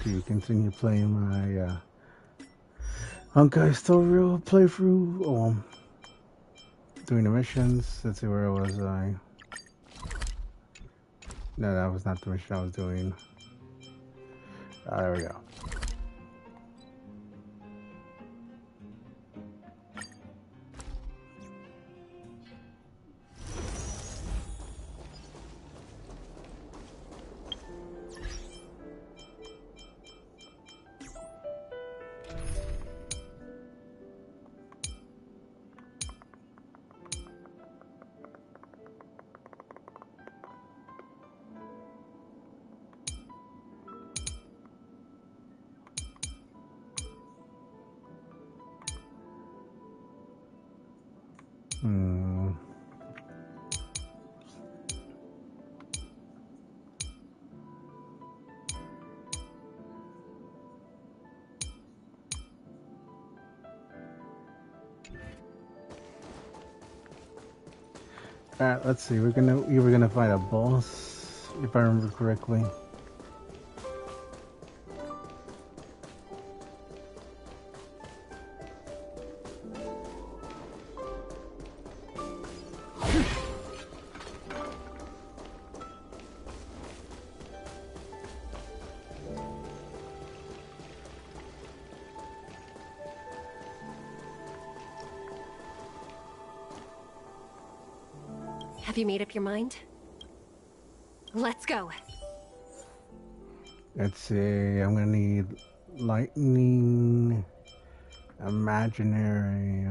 to continue playing my Honki tutorial playthrough. Doing the missions. Let's see, where was I? No, that was not the mission I was doing. There we go. Alright, let's see. We're gonna find a boss, if I remember correctly. Have you made up your mind? Let's go. Let's see. I'm gonna need lightning, imaginary.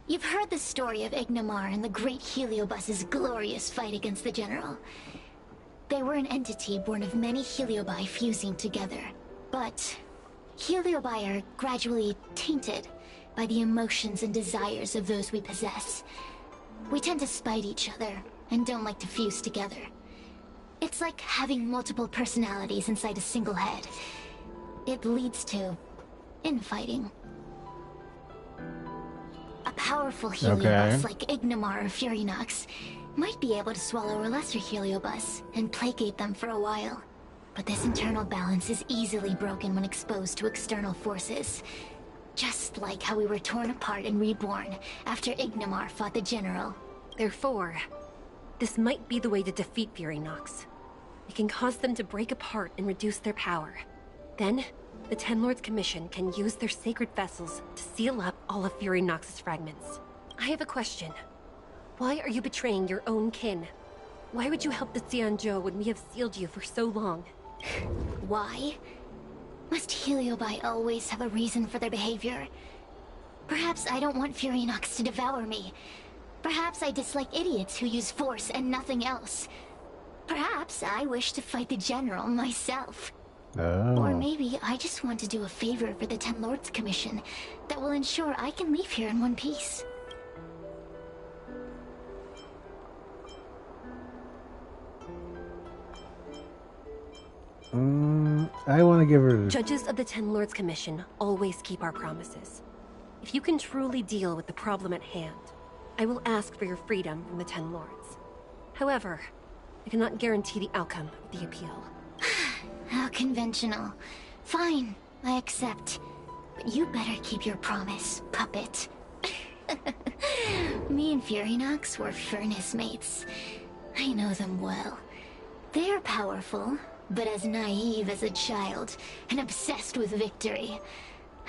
You've heard the story of Ignomar and the great Heliobus's glorious fight against the General. They were an entity born of many Heliobi fusing together. But Heliobi are gradually tainted by the emotions and desires of those we possess. We tend to spite each other and don't like to fuse together. It's like having multiple personalities inside a single head. It leads to infighting. A powerful Heliobus like Ignomar or Furynox might be able to swallow a lesser Heliobus and placate them for a while. But this internal balance is easily broken when exposed to external forces. Just like how we were torn apart and reborn after Ignomar fought the General. Therefore, this might be the way to defeat Furynox. It can cause them to break apart and reduce their power. Then, the Ten Lords Commission can use their sacred vessels to seal up all of Furynox's fragments. I have a question. Why are you betraying your own kin? Why would you help the Xianzhou when we have sealed you for so long? Why? Must Heliobi always have a reason for their behavior? Perhaps I don't want Furynox to devour me. Perhaps I dislike idiots who use force and nothing else. Perhaps I wish to fight the General myself. Or maybe I just want to do a favor for the Ten Lords Commission that will ensure I can leave here in one piece. I want to give her... Judges of the Ten Lords Commission always keep our promises. If you can truly deal with the problem at hand, I will ask for your freedom from the Ten Lords. However, I cannot guarantee the outcome of the appeal. How conventional. Fine, I accept. But you better keep your promise, puppet. Me and Furynox were furnace mates. I know them well. They're powerful, but as naive as a child, and obsessed with victory.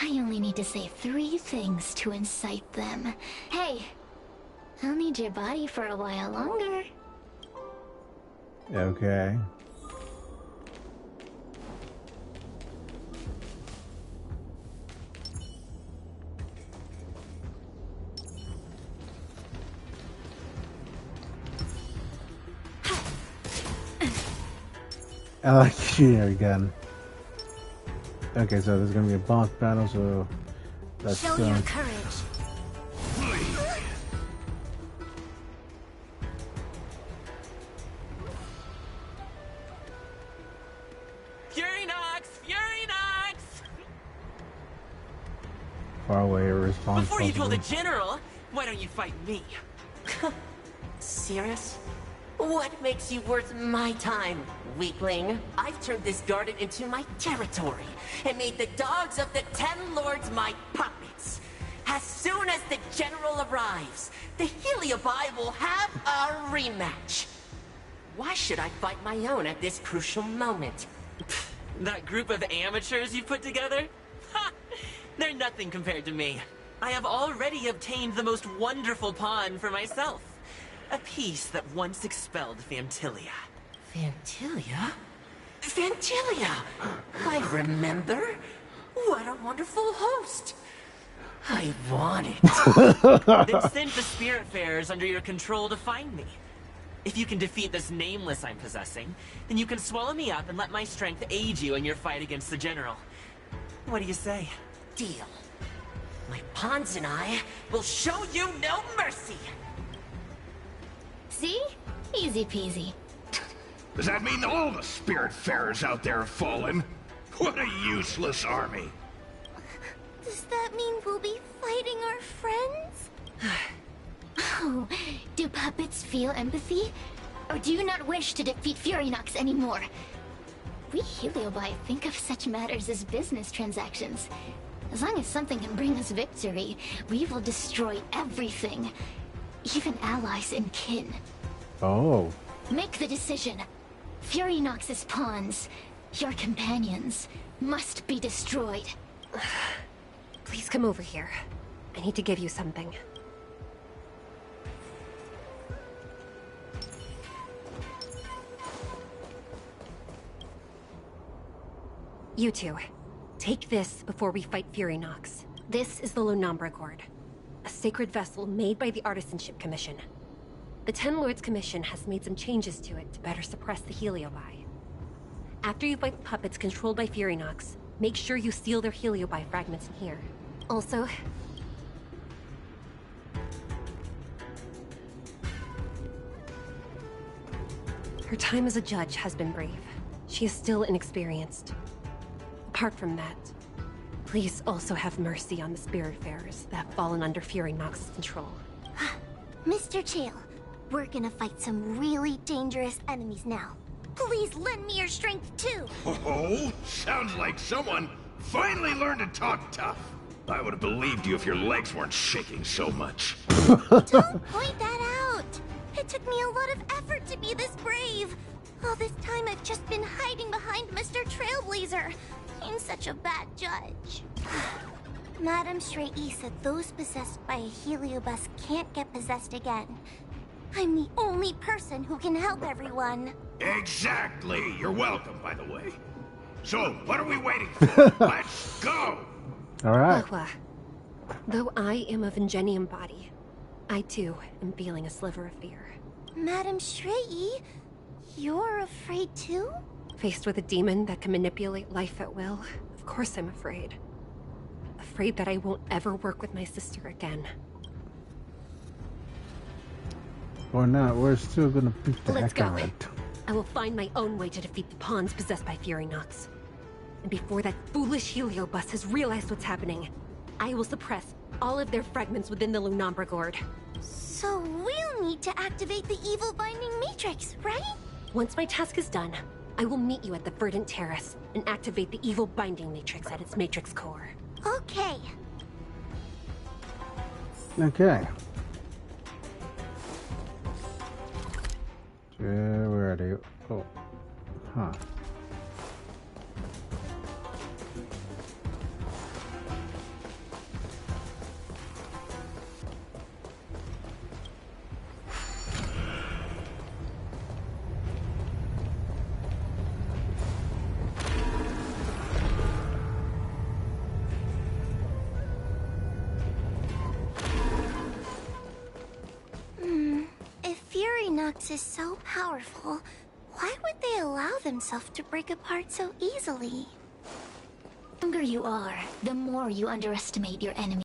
I only need to say 3 things to incite them. Hey, I'll need your body for a while longer. Okay. I like shooting her again. Okay, so there's gonna be a boss battle, so let's Show your courage. Furynox! Furynox! far away or response. Before you kill the general, why don't you fight me? Serious? What makes you worth my time, weakling? I've turned this garden into my territory, and made the dogs of the 10 Lords my puppets. As soon as the General arrives, the Heliobi will have a rematch. Why should I fight my own at this crucial moment? That group of amateurs you put together? Ha! They're nothing compared to me. I have already obtained the most wonderful pawn for myself. A piece that once expelled Fantilia. Fantilia? Fantilia! I remember. What a wonderful host. I want it. Then send the Spiritfarers under your control to find me. If you can defeat this nameless I'm possessing, then you can swallow me up and let my strength aid you in your fight against the General. What do you say? Deal. My pawns and I will show you no mercy. See? Easy peasy. Does that mean all the Spiritfarers out there have fallen? What a useless army. Does that mean we'll be fighting our friends? Oh, do puppets feel empathy? Or do you not wish to defeat Furynox anymore? We Heliobi think of such matters as business transactions. As long as something can bring us victory, we will destroy everything. Even allies and kin. Oh. Make the decision. Furynox's pawns, your companions, must be destroyed. Please come over here. I need to give you something. You two, take this before we fight Furynox. This is the Lunombra Gourd, a sacred vessel made by the Artisanship Commission. The Ten Lords Commission has made some changes to it to better suppress the Heliobi. After you fight the puppets controlled by Furynox, make sure you seal their Heliobi fragments in here. Also, her time as a judge has been brave. She is still inexperienced. Apart from that, please also have mercy on the Spiritfarers that have fallen under Furynox's control. Mr. Chael, we're gonna fight some really dangerous enemies now. Please lend me your strength too! Oh, sounds like someone finally learned to talk tough. I would have believed you if your legs weren't shaking so much. Don't point that out! It took me a lot of effort to be this brave. All this time I've just been hiding behind Mr. Trailblazer. I'm such a bad judge. Madame Shrey said those possessed by a Heliobus can't get possessed again. I'm the only person who can help everyone. Exactly. You're welcome, by the way. So, what are we waiting for? Let's go! Alright. Aqua, though I am a Vengenium body, I too am feeling a sliver of fear. Madame Shrey, you're afraid too? Faced with a demon that can manipulate life at will, of course I'm afraid. Afraid that I won't ever work with my sister again. Or not, we're still gonna beat the Let's heck out go. of it. I will find my own way to defeat the pawns possessed by Furynox. And before that foolish Heliobus has realized what's happening, I will suppress all of their fragments within the Lunombra Gourd. So we'll need to activate the evil binding matrix, right? Once my task is done, I will meet you at the Verdant Terrace and activate the evil binding matrix at its matrix core. Okay. Okay. Where are they? Oh. Huh. If Fury Nox is so powerful, why would they allow themselves to break apart so easily? The stronger you are, the more you underestimate your enemy.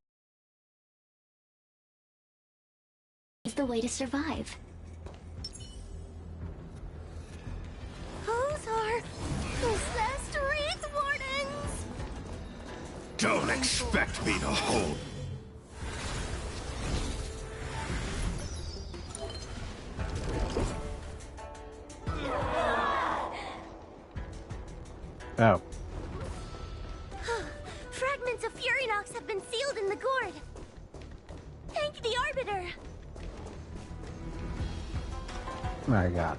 Is the way to survive. Those are possessed Wraith Wardens! Don't expect me to hold. Oh. Fragments of Fury Nox have been sealed in the gourd. Thank the Arbiter. My God.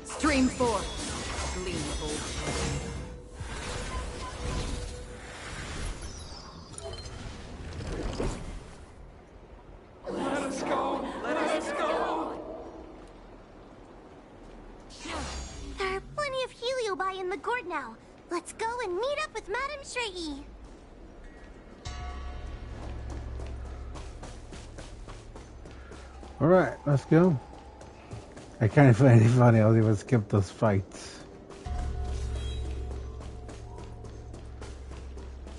Stream forth. Gleamful. Let us go! Let us go! There are plenty of heliobi in the gourd now. Let's go and meet up with Madame Shrey. Alright, let's go. I can't find any funny, I'll even skip those fights.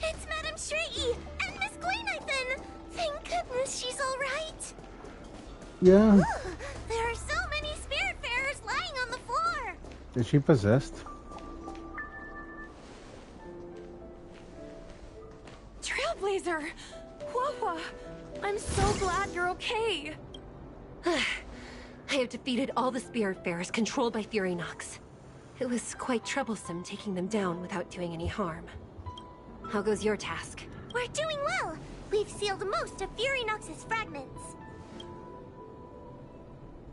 It's Madame Shrey and Miss Gleamnithan. Thank goodness she's all right. Yeah. There are so many spiritfarers lying on the floor. Is she possessed? Trailblazer! Wawa! I'm so glad you're okay. I have defeated all the Spiritfarers controlled by Fury Nox. It was quite troublesome taking them down without doing any harm. How goes your task? We're doing well. We've sealed most of Fury Nox's fragments.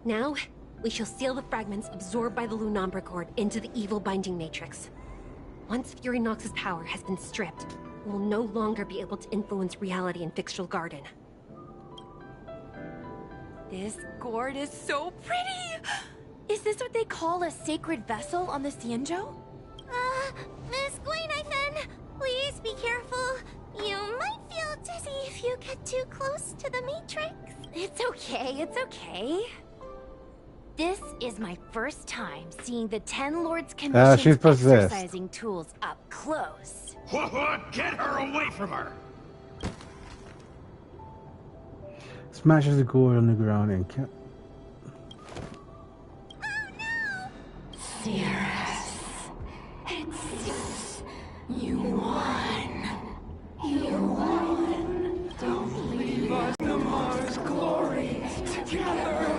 Now, we shall seal the fragments absorbed by the Lunombra Cord into the evil binding matrix. Once Fury Nox's power has been stripped, we'll no longer be able to influence reality in Fixtral Garden. This gourd is so pretty! Is this what they call a sacred vessel on the Xianzhou? Miss Gleamnithan, please be careful. You might feel dizzy if you get too close to the Matrix. It's okay, it's okay. This is my first time seeing the Ten Lords Commission's she's possessed. exercising tools up close. What? Get her away from her! Smashes the gourd on the ground and can't. Cirrus. It's you won. You won. Don't leave us in the Mars glory together!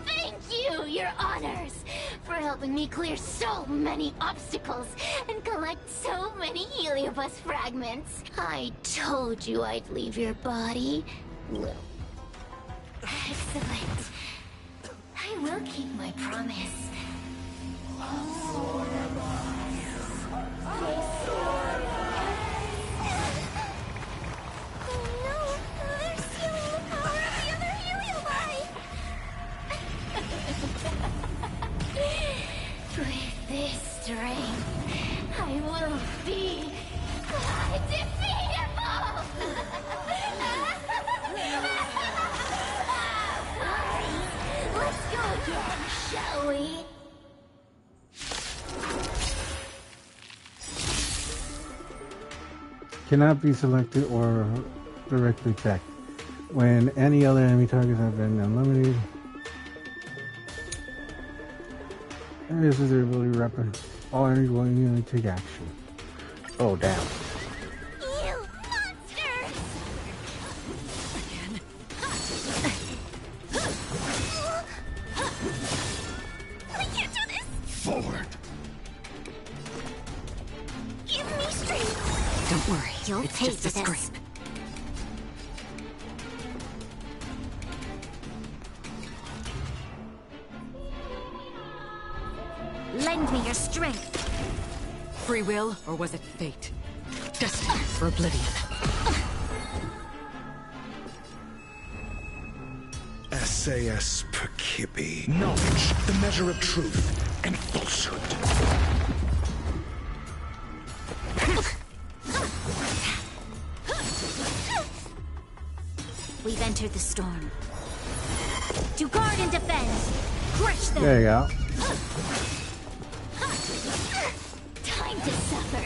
Thank you, your honors, for helping me clear so many obstacles and collect so many heliobus fragments. I told you I'd leave your body. Well, excellent. I will keep my promise. Oh no, they're stealing the power of the other heliobi. With this strength, I will be undefeatable! Let's go again, shall we? cannot be selected or directly attacked. When any other enemy targets have been eliminated, this is their ability weapon. All enemies will immediately take action. Oh, damn. You monster! Again. I can't do this! Forward! Give me strength! Don't worry. You'll it's pay just a for this. scrape. Lend me your strength. Free will, or was it fate? Destiny for oblivion. SAS Perkibi. Knowledge, the measure of truth and falsehood. We've entered the storm. To guard and defend. Crush them. There you go. Time to suffer.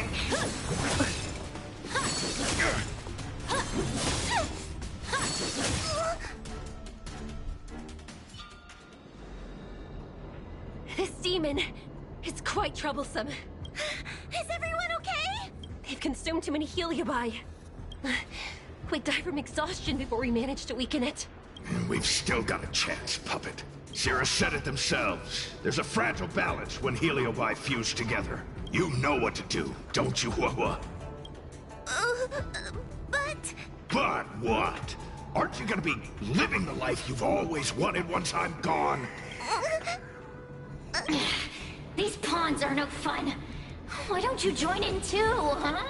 This demon is quite troublesome. Is everyone okay? They've consumed too many heliobi. We'd die from exhaustion before we managed to weaken it. And we've still got a chance, Puppet. Sierra said it themselves. There's a fragile balance when heliobi fuse together. You know what to do, don't you, Wawa? But... But what? Aren't you gonna be living the life you've always wanted once I'm gone? These pawns are no fun. Why don't you join in too, huh?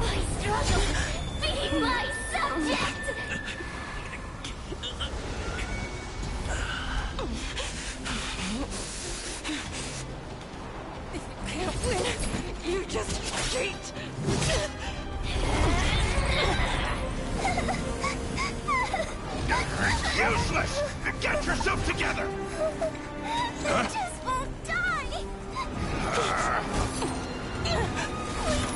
I struggle being my subject. Can't win. You just cheat. Useless! Get yourself together! I just won't die! We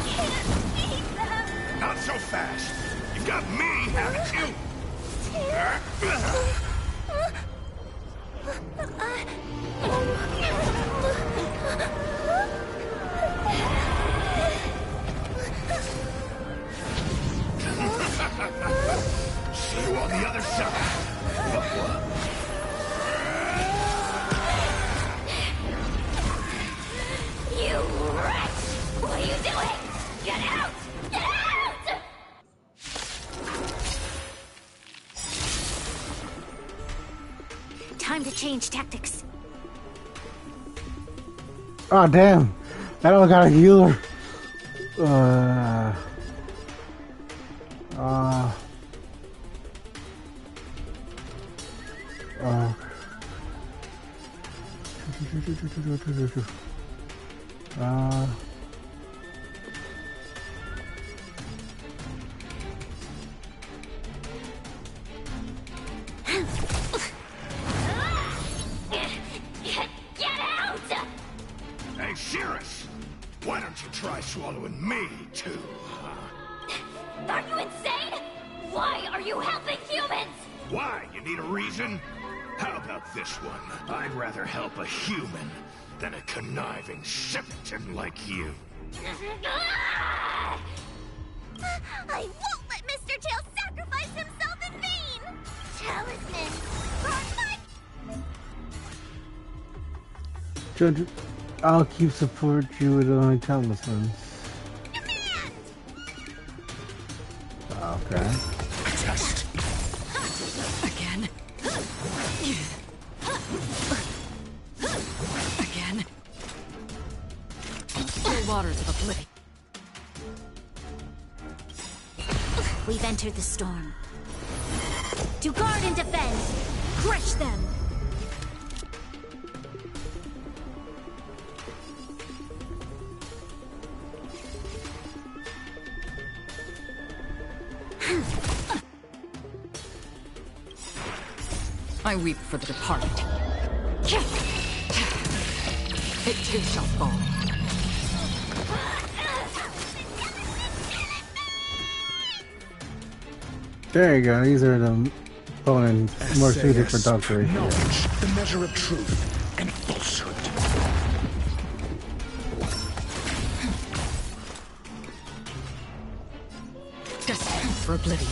can't beat them! Not so fast! You've got me, haven't you? See you on the other side. You wretch! What are you doing? Get out! Get out! Time to change tactics. Oh, damn. That one got a healer. Get out! Hey, Cirrus! Why don't you try swallowing me, too? Are you insane? Why are you helping humans? Why? You need a reason? How about this one? I'd rather help a human than a conniving simpleton like you. I won't let Mr. Tail sacrifice himself in vain! Talisman! Judge, I'll keep support you with my talismans. Demand! Okay. Just Again. Again. Still waters of oblivion. We've entered the storm. To guard and defend! Crush them! I weep for the departed. It too shall fall. There you go. These are the opponents more suited for doctor. Knowledge, the measure of truth and falsehood. Destined for oblivion.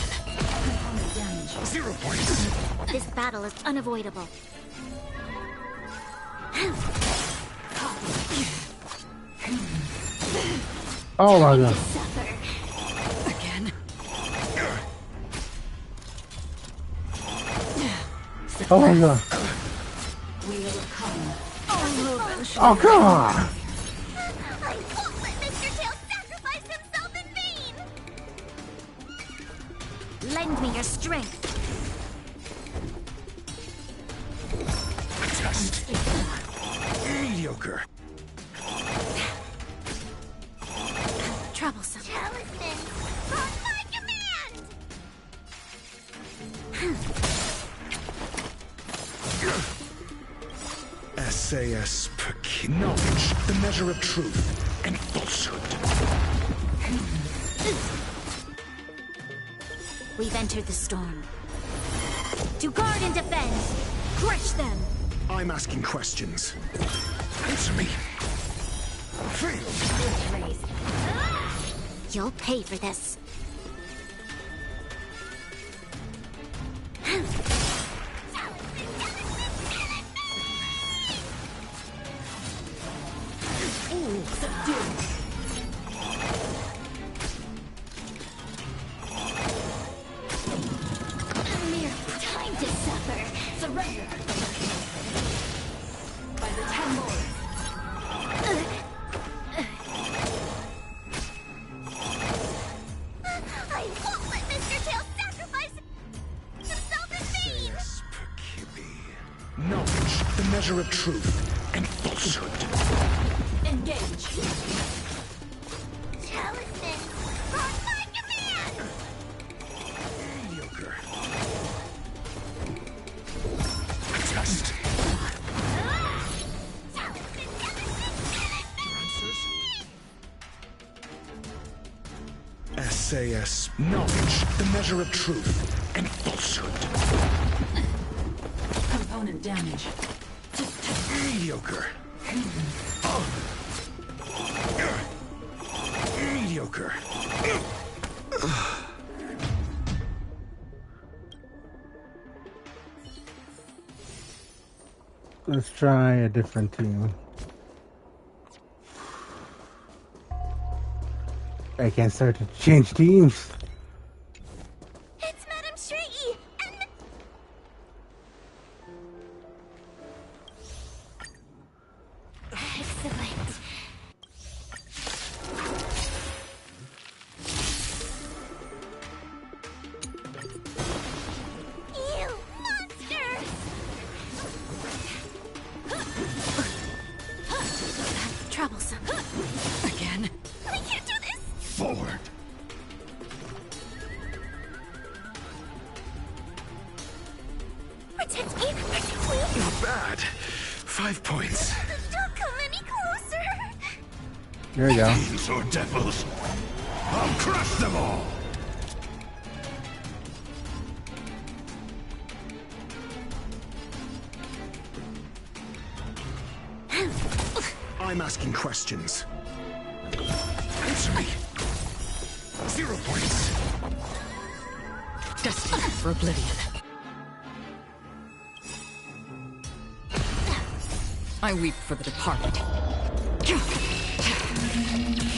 0 points. This battle is unavoidable. Oh my god. Again. Oh my god. Oh come on. I won't let Mr. Tail sacrifice himself in vain! Lend me your strength. Test. Mediocre. Troublesome. Talisman, on my command! SAS knowledge, the measure of truth and falsehood. We've entered the storm. To guard and defend, crush them. I'm asking questions. Answer me. Fail. You'll pay for this. Time to suffer. Surrender. By the 10 Lords. I won't let Mr. Tail sacrifice himself in vain! SAS knowledge, the measure of truth and falsehood. Engage. Talisman, on my command! Mediocre. Test. SAS knowledge, the measure of truth and falsehood. Component damage. Mediocre. Mediocre. Let's try a different team. I can't start to change teams. It's Madame Shree and... Excellent. You monsters! Troublesome. Again. I can't do this! Forward. Protect me! Protect me! Not bad. 5 points. Don't come any closer! There you go. Fiends or devils. I'll crush them all. I'm asking questions. Answer me. 0 points. Destined for oblivion. I weep for the departed.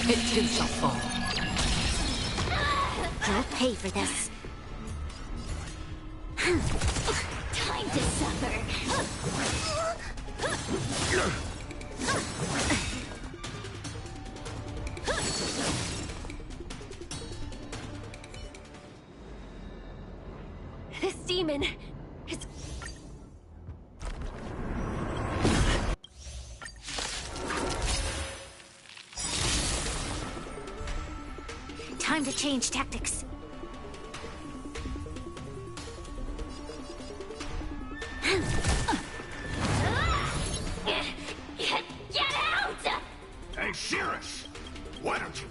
It too shall fall. You'll pay for this. Time to suffer! This demon is... Time to change tactics. Get out! Hey, Cirrus! Why don't you...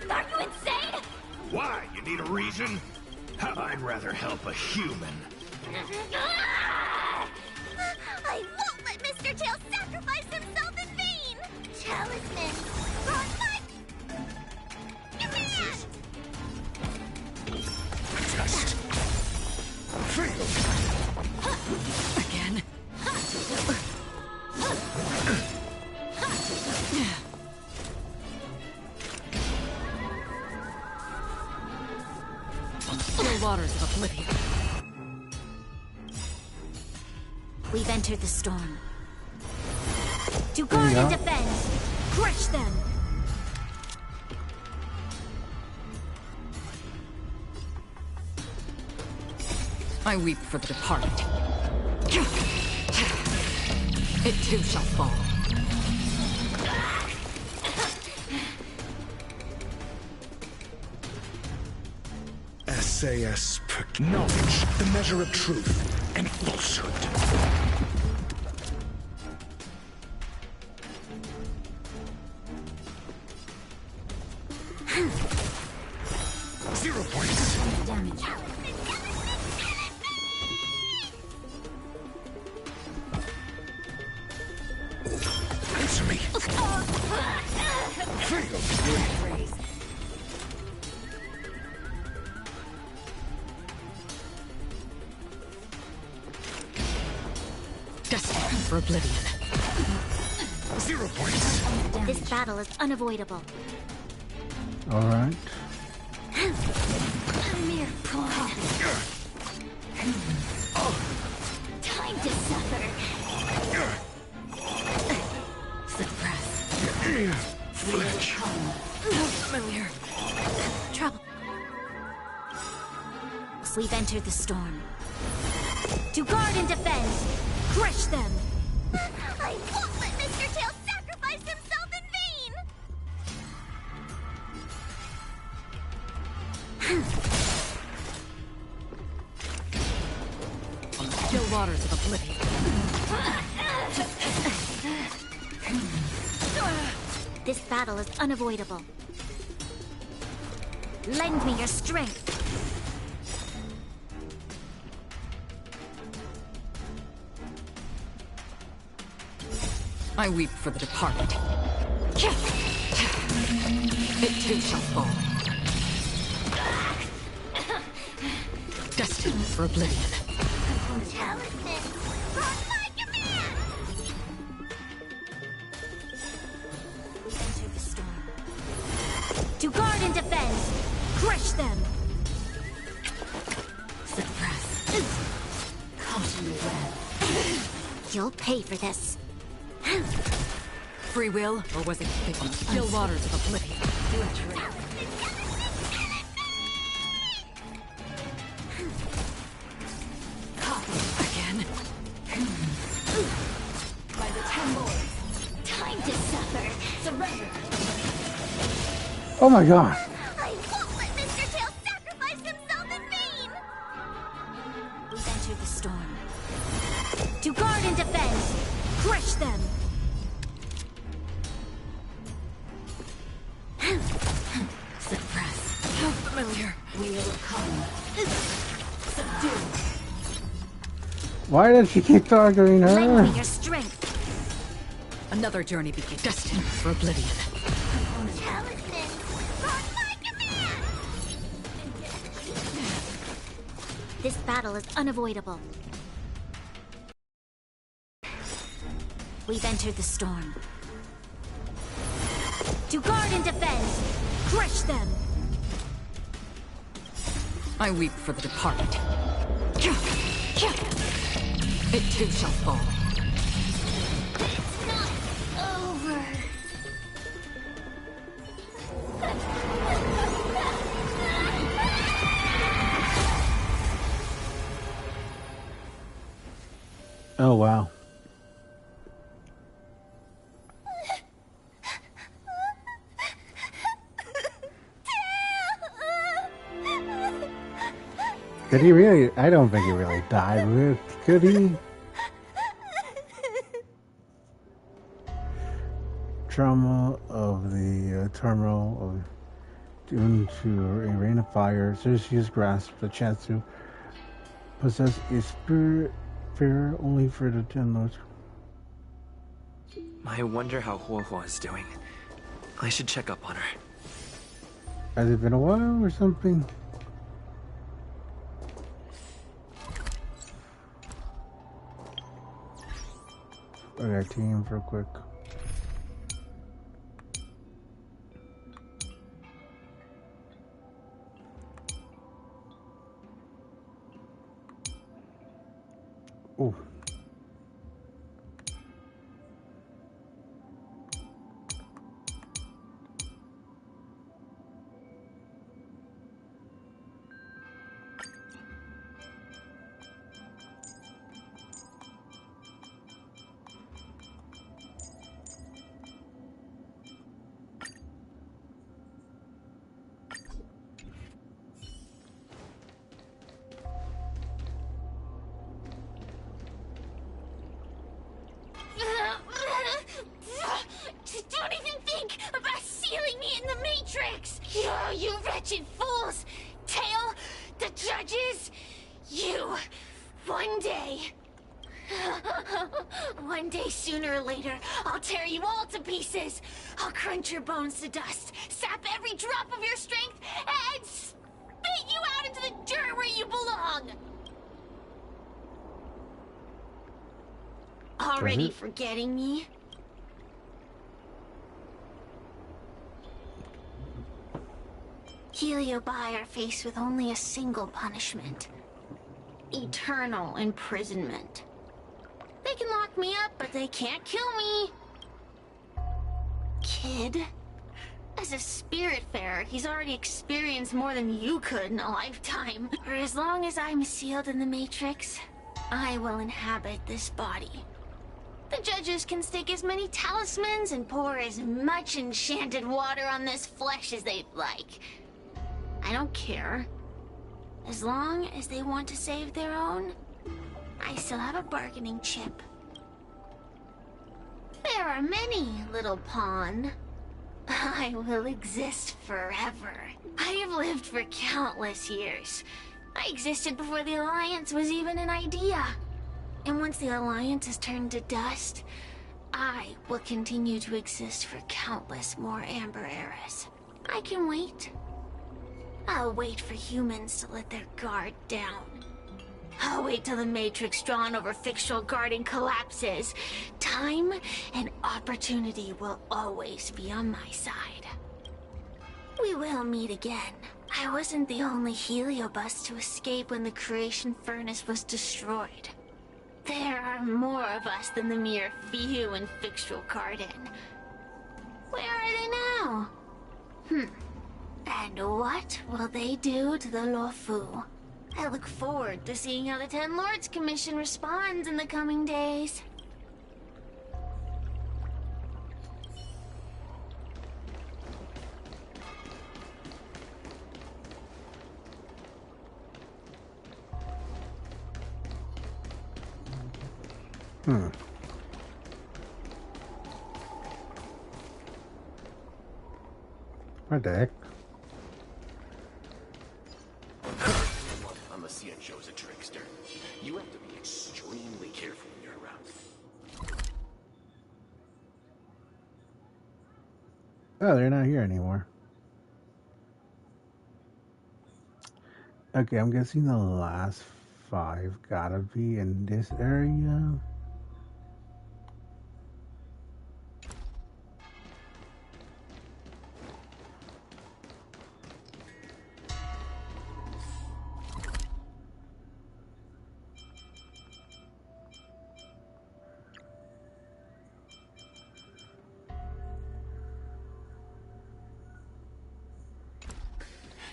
Are you insane? Why? You need a reason? I'm I'd rather help a human. I won't let Mr. Tail sacrifice himself in vain! Talisman, on my command! Test. Fail. Again. Still waters of oblivion. We've entered the storm. To guard and defend, crush them! I weep for the departed. It too shall fall. SAS per knowledge, the measure of truth and falsehood. 0 points. Damage. Answer me. Fail. Destined for oblivion. 0 points. This battle is unavoidable. All right. A mere pawn. Time to suffer. Suppress. Fletch. Familiar. Trouble. We've entered the storm. To guard and defend, crush them! I won't let Mr. Tail sacrifice himself in vain! Still waters of oblivion. This battle is unavoidable. Lend me your strength. I weep for the departed. It too shall fall. Destined for oblivion. Talisman, on my command! Enter the storm. To guard and defend, crush them! Suppress. Caution the web. You'll pay for this. Free will, or was it fickle? Still waters of oblivion. Do a trick. Again. By the 10 lords. Time to suffer. Surrender. Oh my god. I won't let Mr. Tail sacrifice himself in vain! We've entered the storm. To guard and defend, crush them! Suppress. How familiar. We will come. Subdue. Why did she keep targeting Lend me her? your strength. Another journey begins. Destined for oblivion. Talisman, on my command! This battle is unavoidable. We've entered the storm. To guard and defend, crush them! I weep for the departed. It too shall fall. Over. Oh wow. Did he really? I don't think he really died. Could he? Trauma of the terminal of due to a rain of fire, Cersei grasps the chance to possess a spirit fair only for the Ten Lords. I wonder how Huohuo is doing. I should check up on her. Has it been a while or something? Okay, team real quick. Oh. Don't even think about sealing me in the Matrix! You wretched fools! Tail, the judges, you, one day... One day, sooner or later, I'll tear you all to pieces! I'll crunch your bones to dust, sap every drop of your strength, and spit you out into the dirt where you belong! Already forgetting me? Heliobi are faced with only a single punishment. Eternal imprisonment. They can lock me up, but they can't kill me. Kid? As a Spiritfarer, he's already experienced more than you could in a lifetime. For as long as I'm sealed in the Matrix, I will inhabit this body. The judges can stake as many talismans and pour as much enchanted water on this flesh as they'd like. I don't care. As long as they want to save their own, I still have a bargaining chip. There are many, little pawn. I will exist forever. I have lived for countless years. I existed before the Alliance was even an idea. And once the Alliance is turned to dust, I will continue to exist for countless more Amber eras. I can wait. I'll wait for humans to let their guard down. I'll wait till the Matrix drawn over Fictional Garden collapses. Time and opportunity will always be on my side. We will meet again. I wasn't the only Heliobus to escape when the creation furnace was destroyed. There are more of us than the mere few in Fictional Garden. Where are they now? And what will they do to the Luofu? I look forward to seeing how the Ten Lords Commission responds in the coming days. What the heck? I'm a Ciencho's a trickster. You have to be extremely careful when you're around. Oh, they're not here anymore. Okay, I'm guessing the last 5 gotta be in this area.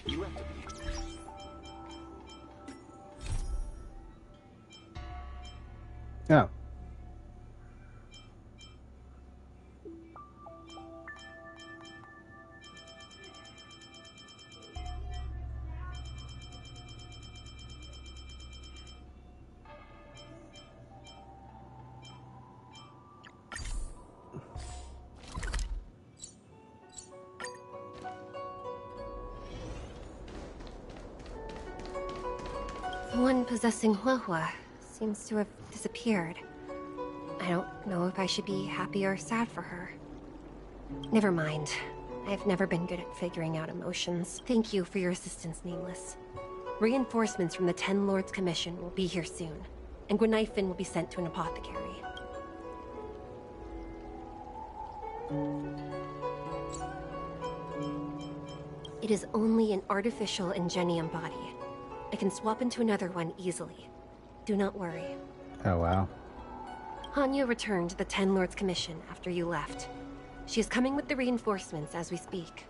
You have to be. Oh. The one possessing Huehua seems to have disappeared. I don't know if I should be happy or sad for her. Never mind. I've never been good at figuring out emotions. Thank you for your assistance, Nameless. Reinforcements from the Ten Lords Commission will be here soon, and Gwynaifin will be sent to an apothecary. It is only an artificial ingenium body. I can swap into another one easily. Do not worry. Oh, wow. Hanya returned to the Ten Lords Commission after you left. She is coming with the reinforcements as we speak.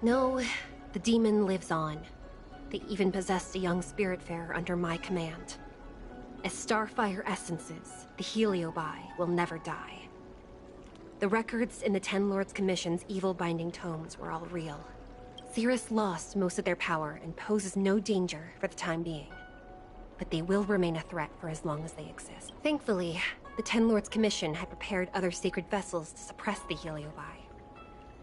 No, the demon lives on. They even possessed a young spiritfarer under my command. As Starfire essences, the Heliobi will never die. The records in the Ten Lords Commission's evil-binding tomes were all real. Cirrus lost most of their power and poses no danger for the time being. But they will remain a threat for as long as they exist. Thankfully, the Ten Lords Commission had prepared other sacred vessels to suppress the Heliobi.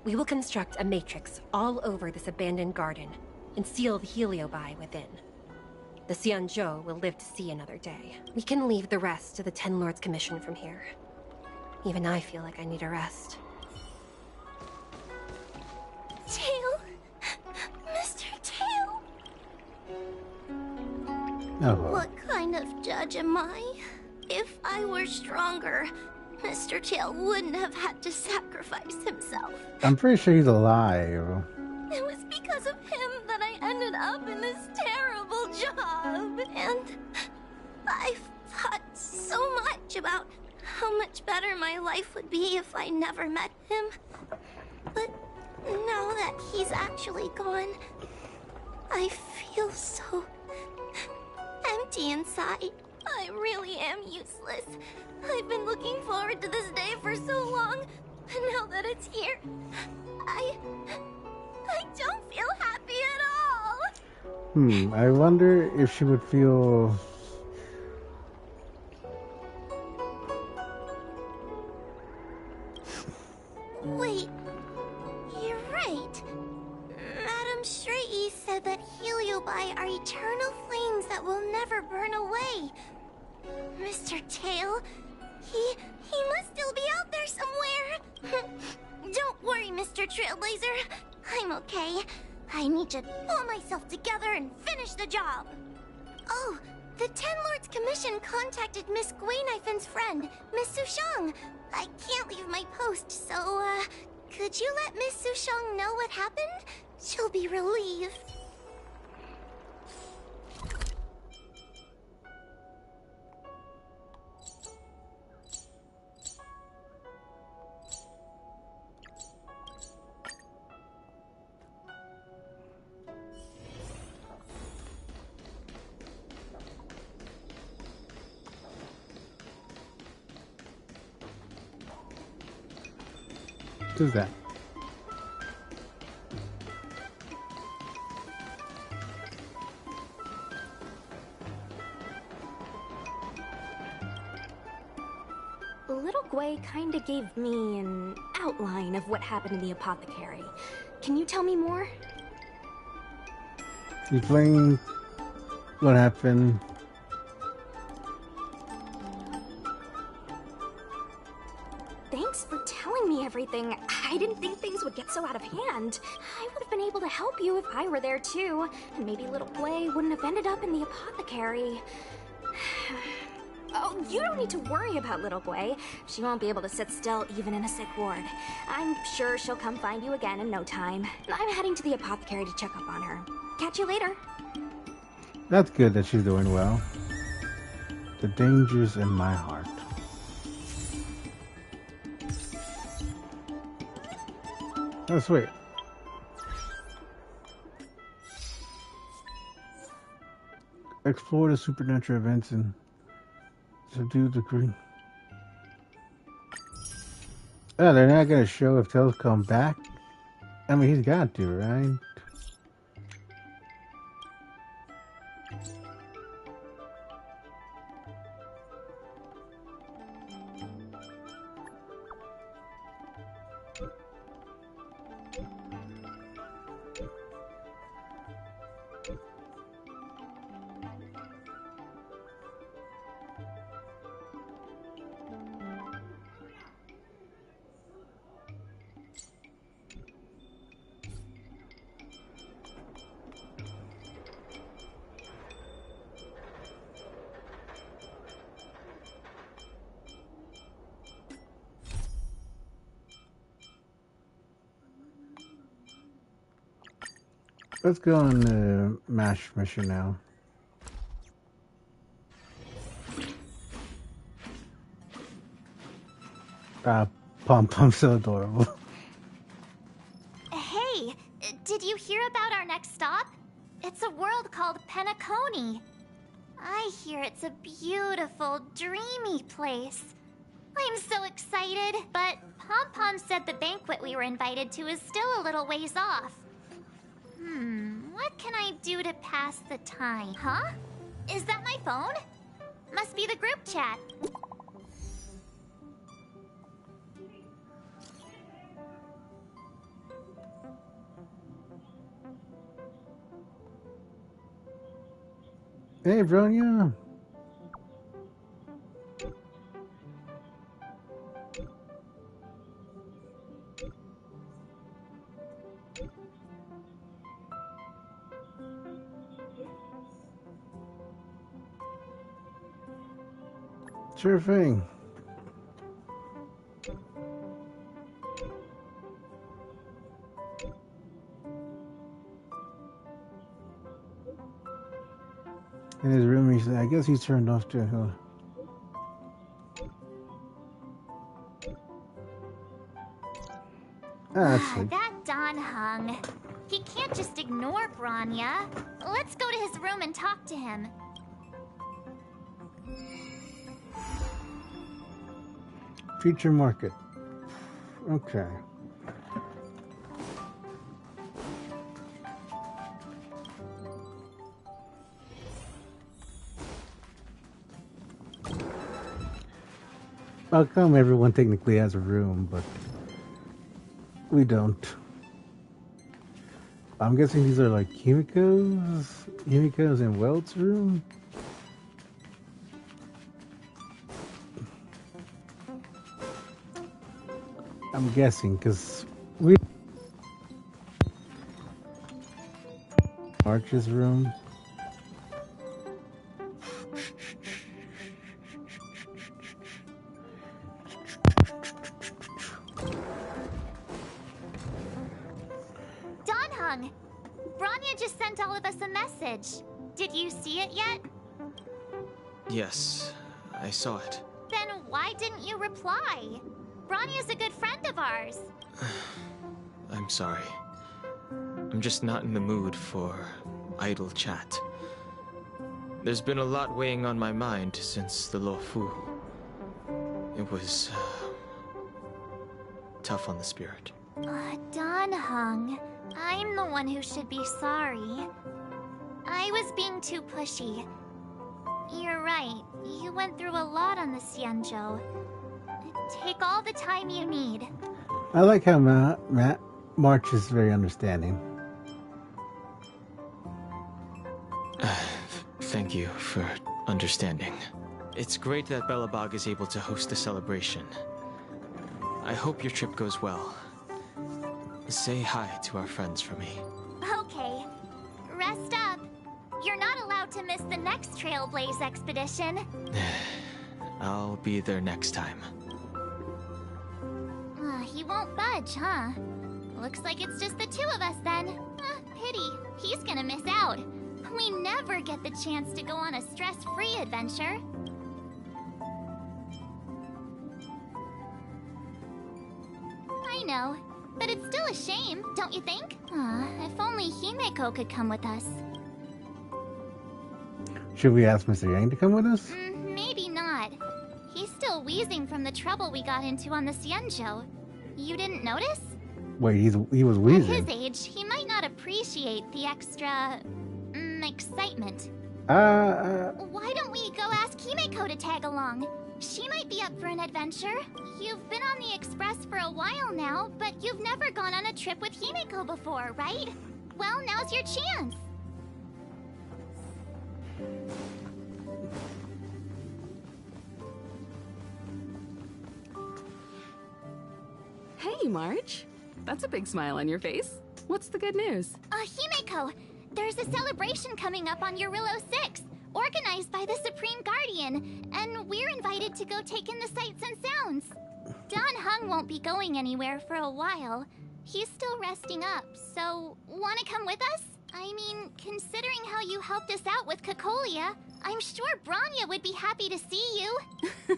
We will construct a matrix all over this abandoned garden and seal the Heliobi within. The Xianzhou will live to see another day. We can leave the rest to the Ten Lords Commission from here. Even I feel like I need a rest. Tail! Mr. Tail! Oh. What kind of judge am I? If I were stronger, Mr. Tail wouldn't have had to sacrifice himself. I'm pretty sure he's alive. It was because of him that I ended up in this terrible job. And I've thought so much about how much better my life would be if I never met him. But now that he's actually gone, I feel so empty inside. I really am useless. I've been looking forward to this day for so long, and now that it's here, I don't feel happy at all. I wonder if she would feel... Wait, you're right. Madame Shrei said that Heliobi are eternal flames that will never burn away. Mr. Tail, he must still be out there somewhere. Don't worry, Mr. Trailblazer. I'm okay. I need to pull myself together and finish the job. Oh, the Ten Lords Commission contacted Miss Gwaynaifin's friend, Miss Sushang. I can't leave my post, so, could you let Miss Sushang know what happened? She'll be relieved. Who's that? Little Gwei kinda gave me an outline of what happened in the apothecary. Can you tell me more? Explain what happened. Thanks for telling me everything. I didn't think things would get so out of hand. I would have been able to help you if I were there too. And maybe little Gwei wouldn't have ended up in the apothecary. Oh, you don't need to worry about little Gwei. She won't be able to sit still even in a sick ward. I'm sure she'll come find you again in no time. I'm heading to the apothecary to check up on her. Catch you later. That's good that she's doing well. The danger's in my heart. Oh, sweet. Explore the supernatural events and subdue the green. Oh, they're not gonna show if Tails come back? I mean, he's got to, right? Let's go on the MASH mission now. Pom Pom's so adorable. Hey, did you hear about our next stop? It's a world called Penacony. I hear it's a beautiful, dreamy place. I'm so excited, but Pom Pom said the banquet we were invited to is still a little ways off. What can I do to pass the time? Huh? Is that my phone? Must be the group chat. Hey, Bronya. Sure thing. In his room, he's, I guess he's turned off to who? That Don Hung. He can't just ignore Bronya. Let's go to his room and talk to him. Future market. Okay. How come everyone technically has a room, but we don't? I'm guessing these are like Himiko's and Welt's room? I'm guessing, because we... Arch's room. Don Hung! Bronya just sent all of us a message. Did you see it yet? Yes, I saw it. Then why didn't you reply? Bronya's a good friend of ours. I'm sorry. I'm just not in the mood for idle chat. There's been a lot weighing on my mind since the Luofu. It was tough on the spirit. Don Hung, I'm the one who should be sorry. I was being too pushy. You're right, you went through a lot on the Xianzhou. Take all the time you need. I like how March is very understanding. Thank you for understanding. It's great that Belobog is able to host a celebration. I hope your trip goes well. Say hi to our friends for me. Okay. Rest up. You're not allowed to miss the next Trailblaze expedition. I'll be there next time. He won't budge, huh? Looks like it's just the two of us then. Pity. He's gonna miss out. We never get the chance to go on a stress-free adventure. I know, but it's still a shame, don't you think? If only Himeko could come with us. Should we ask Mr. Yang to come with us? Maybe not. He's still wheezing from the trouble we got into on the Xianzhou. You didn't notice? Wait, he was wheezing. At his age, he might not appreciate the extra... excitement. Why don't we go ask Himeko to tag along? She might be up for an adventure. You've been on the Express for a while now, but you've never gone on a trip with Himeko before, right? Well, now's your chance. Hey, March. That's a big smile on your face. What's the good news? Himeko, there's a celebration coming up on Eurillo 6, organized by the Supreme Guardian, and we're invited to go take in the sights and sounds. Don Hung won't be going anywhere for a while. He's still resting up, so wanna come with us? I mean, considering how you helped us out with Cocolia, I'm sure Branya would be happy to see you.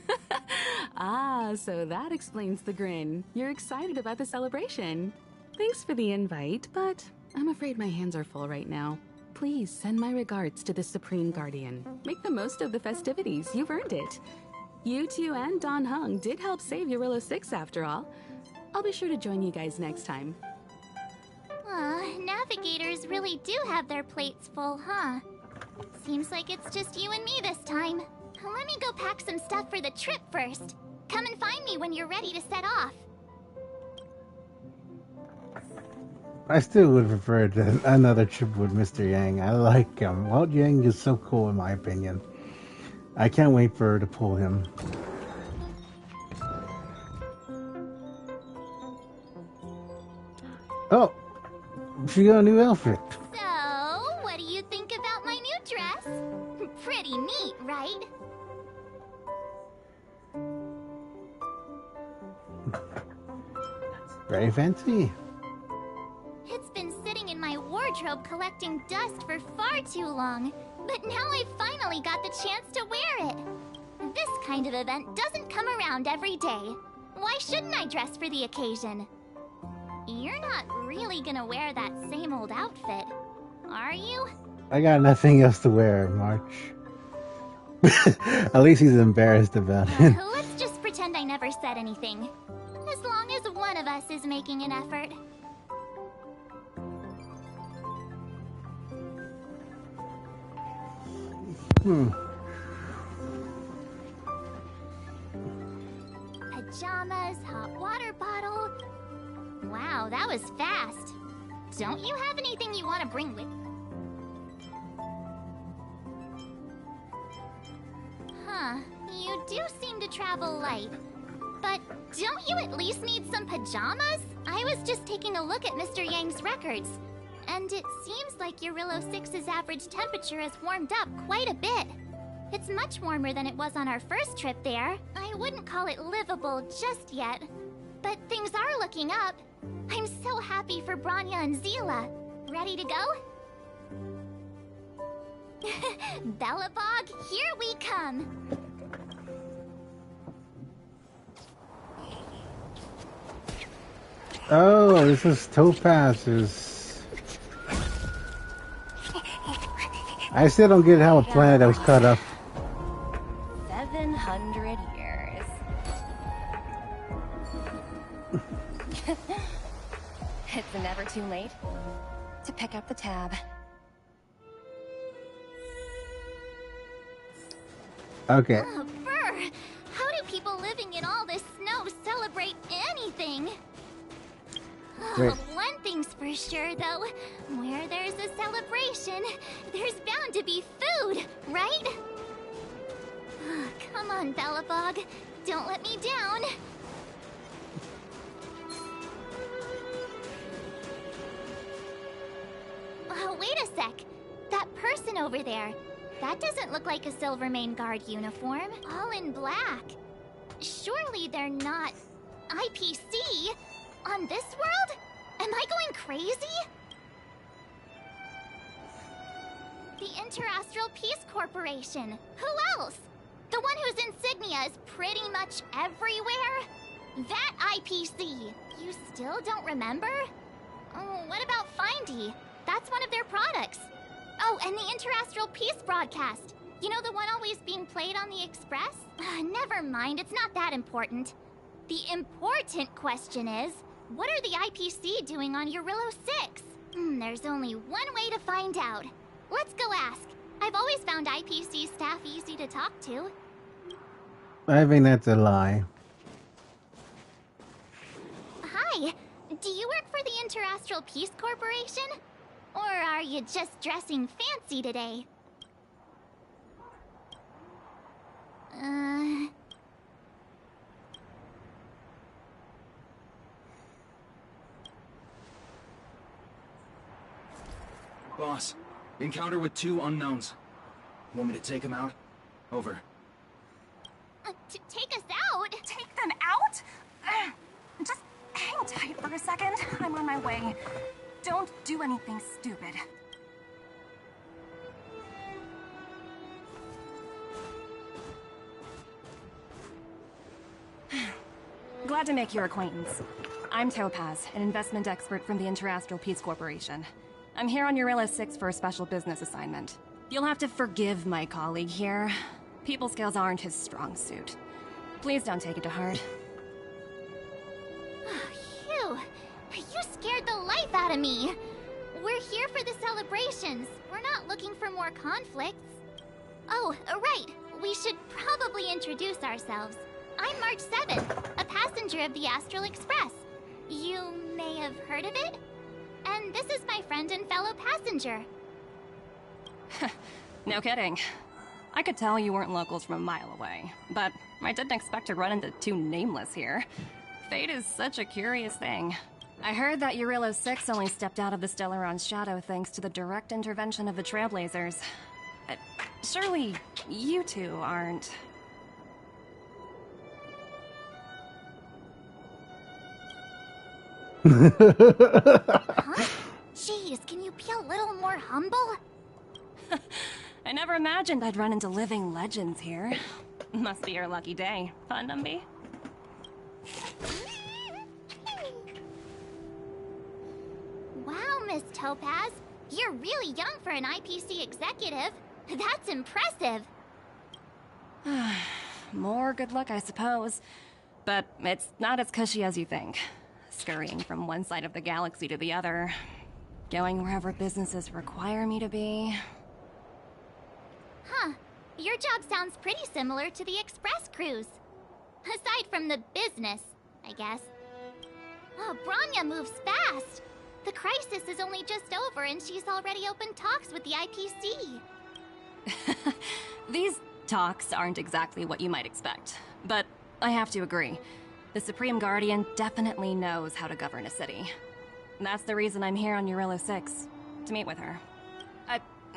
Ah, so that explains the grin. You're excited about the celebration. Thanks for the invite, but I'm afraid my hands are full right now. Please send my regards to the Supreme Guardian. Make the most of the festivities. You've earned it. You two and Don Hung did help save Eurilo 6 after all. I'll be sure to join you guys next time. Navigators really do have their plates full, huh? Seems like it's just you and me this time. Let me go pack some stuff for the trip first. Come and find me when you're ready to set off. I still would prefer another trip with Mr. Yang. I like him. Walt Yang is so cool in my opinion. I can't wait for her to pull him. Oh, she got a new outfit. So, what do you think about my new dress? Pretty neat, right? Very fancy. It's been sitting in my wardrobe collecting dust for far too long, but now I've finally got the chance to wear it. This kind of event doesn't come around every day. Why shouldn't I dress for the occasion? You're not really gonna wear that same old outfit, are you? I got nothing else to wear, March. At least he's embarrassed about it. Let's just pretend I never said anything. As long as one of us is making an effort. Pajamas, hot water bottle. Wow, that was fast. Don't you have anything you want to bring with? Huh, you do seem to travel light. But don't you at least need some pajamas? I was just taking a look at Mr. Yang's records. And it seems like Eurilo 6's average temperature has warmed up quite a bit. It's much warmer than it was on our first trip there. I wouldn't call it livable just yet. But things are looking up. I'm so happy for Branya and Zila. Ready to go? Bellabog, here we come! Oh, this is Topaz's. I still don't get how a planet that was cut up. 700 years. It's never too late to pick up the tab. Okay. Oh, brr! How do people living in all this snow celebrate anything? Wait. One thing's for sure, though. Where there's a celebration, there's bound to be food, right? Come on, Bellabog. Don't let me down. Oh, wait a sec. That person over there. That doesn't look like a Silvermane Guard uniform. All in black. Surely they're not IPC on this world? Am I going crazy? The Interastral Peace Corporation. Who else? The one whose insignia is pretty much everywhere? That IPC. You still don't remember? Oh, what about Findy? That's one of their products. Oh, and the Interastral Peace broadcast. You know the one always being played on the Express? Never mind, it's not that important. The important question is, what are the IPC doing on Eurilo 6? There's only one way to find out. Let's go ask. I've always found IPC staff easy to talk to. I think that's a lie. Hi, do you work for the Interastral Peace Corporation? Or are you just dressing fancy today? Boss, encounter with 2 unknowns. Want me to take them out? Over. Take us out? Take them out? Just hang tight for a second. I'm on my way. Don't do anything stupid. Glad to make your acquaintance. I'm Topaz, an investment expert from the Interastral Peace Corporation. I'm here on Eurilla 6 for a special business assignment. You'll have to forgive my colleague here. People skills aren't his strong suit. Please don't take it to heart. Phew! You scared the life out of me! We're here for the celebrations. We're not looking for more conflicts. Oh, right. We should probably introduce ourselves. I'm March 7th, a passenger of the Astral Express. You may have heard of it? And this is my friend and fellow passenger. No kidding. I could tell you weren't locals from a mile away, but I didn't expect to run into two nameless here. Fate is such a curious thing. I heard that Eurilla 6 only stepped out of the Stellaron's shadow thanks to the direct intervention of the Trailblazers. Surely, you two aren't... Huh? Jeez, can you be a little more humble? I never imagined I'd run into living legends here. Must be your lucky day, huh, Numby? Wow, Miss Topaz. You're really young for an IPC executive. That's impressive. More good luck, I suppose. But it's not as cushy as you think. Scurrying from one side of the galaxy to the other. Going wherever businesses require me to be. Huh. Your job sounds pretty similar to the express cruise. Aside from the business, I guess. Oh, Branya moves fast. The crisis is only just over and she's already opened talks with the IPC. These talks aren't exactly what you might expect. But I have to agree. The Supreme Guardian definitely knows how to govern a city. That's the reason I'm here on Eurilla 6, to meet with her.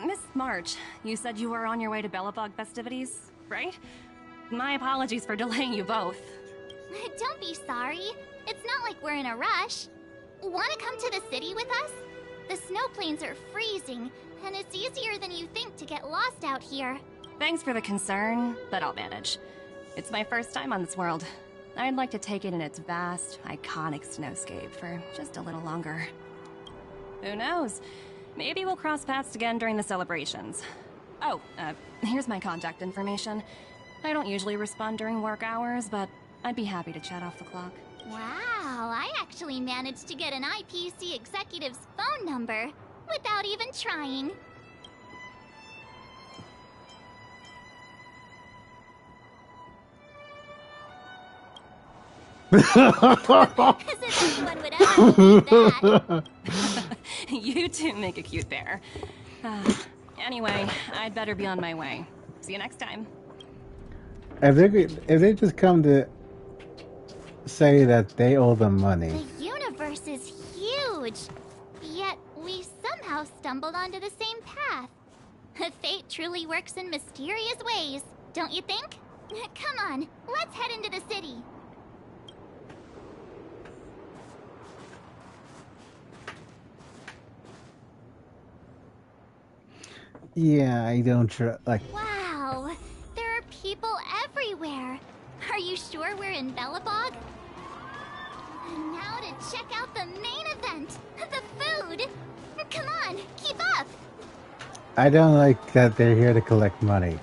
Miss March, you said you were on your way to Belobog festivities, right? My apologies for delaying you both. Don't be sorry. It's not like we're in a rush. Want to come to the city with us? The snow plains are freezing, and it's easier than you think to get lost out here. Thanks for the concern, but I'll manage. It's my first time on this world. I'd like to take it in its vast, iconic snowscape for just a little longer. Who knows? Maybe we'll cross paths again during the celebrations. Oh, here's my contact information. I don't usually respond during work hours, but I'd be happy to chat off the clock. Wow, I actually managed to get an IPC executive's phone number without even trying. As if anyone would ever believe that. You two make a cute pair. Anyway, I'd better be on my way. See you next time. If they just come to say that they owe them money. The universe is huge, yet we somehow stumbled onto the same path. Fate truly works in mysterious ways, don't you think? Come on, let's head into the city. Yeah, I don't like. Wow, there are people everywhere. Are you sure we're in Belobog? And now to check out the main event, the food. Come on, keep up. I don't like that they're here to collect money.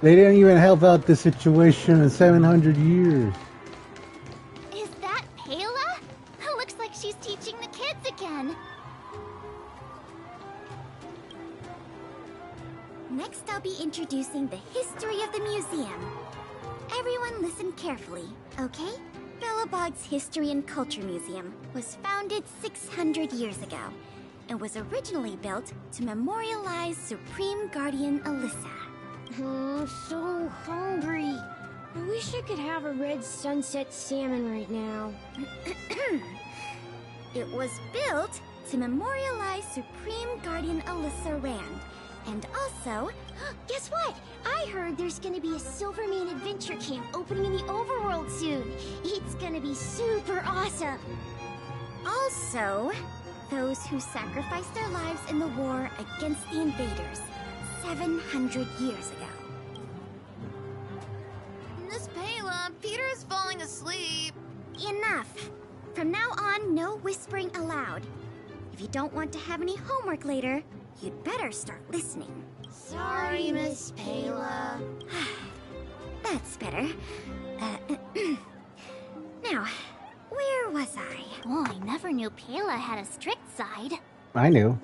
They didn't even help out the situation in 700 years. Is that Pela? Looks like she's teaching the kids again. Next, I'll be introducing the history of the museum. Everyone listen carefully, okay? Belobog's History and Culture Museum was founded 600 years ago and was originally built to memorialize Supreme Guardian Alyssa. Oh, so hungry. I wish I could have a red sunset salmon right now. It was built to memorialize Supreme Guardian Alyssa Rand. And also, guess what? I heard there's gonna be a Silvermane adventure camp opening in the overworld soon. It's gonna be super awesome. Also, those who sacrificed their lives in the war against the invaders 700 years ago. Miss Pela, Peter's falling asleep. Yeah, enough. From now on, no whispering aloud. If you don't want to have any homework later, you'd better start listening. Sorry, Miss Payla. That's better. Now, where was I? Oh, I never knew Payla had a strict side. I knew.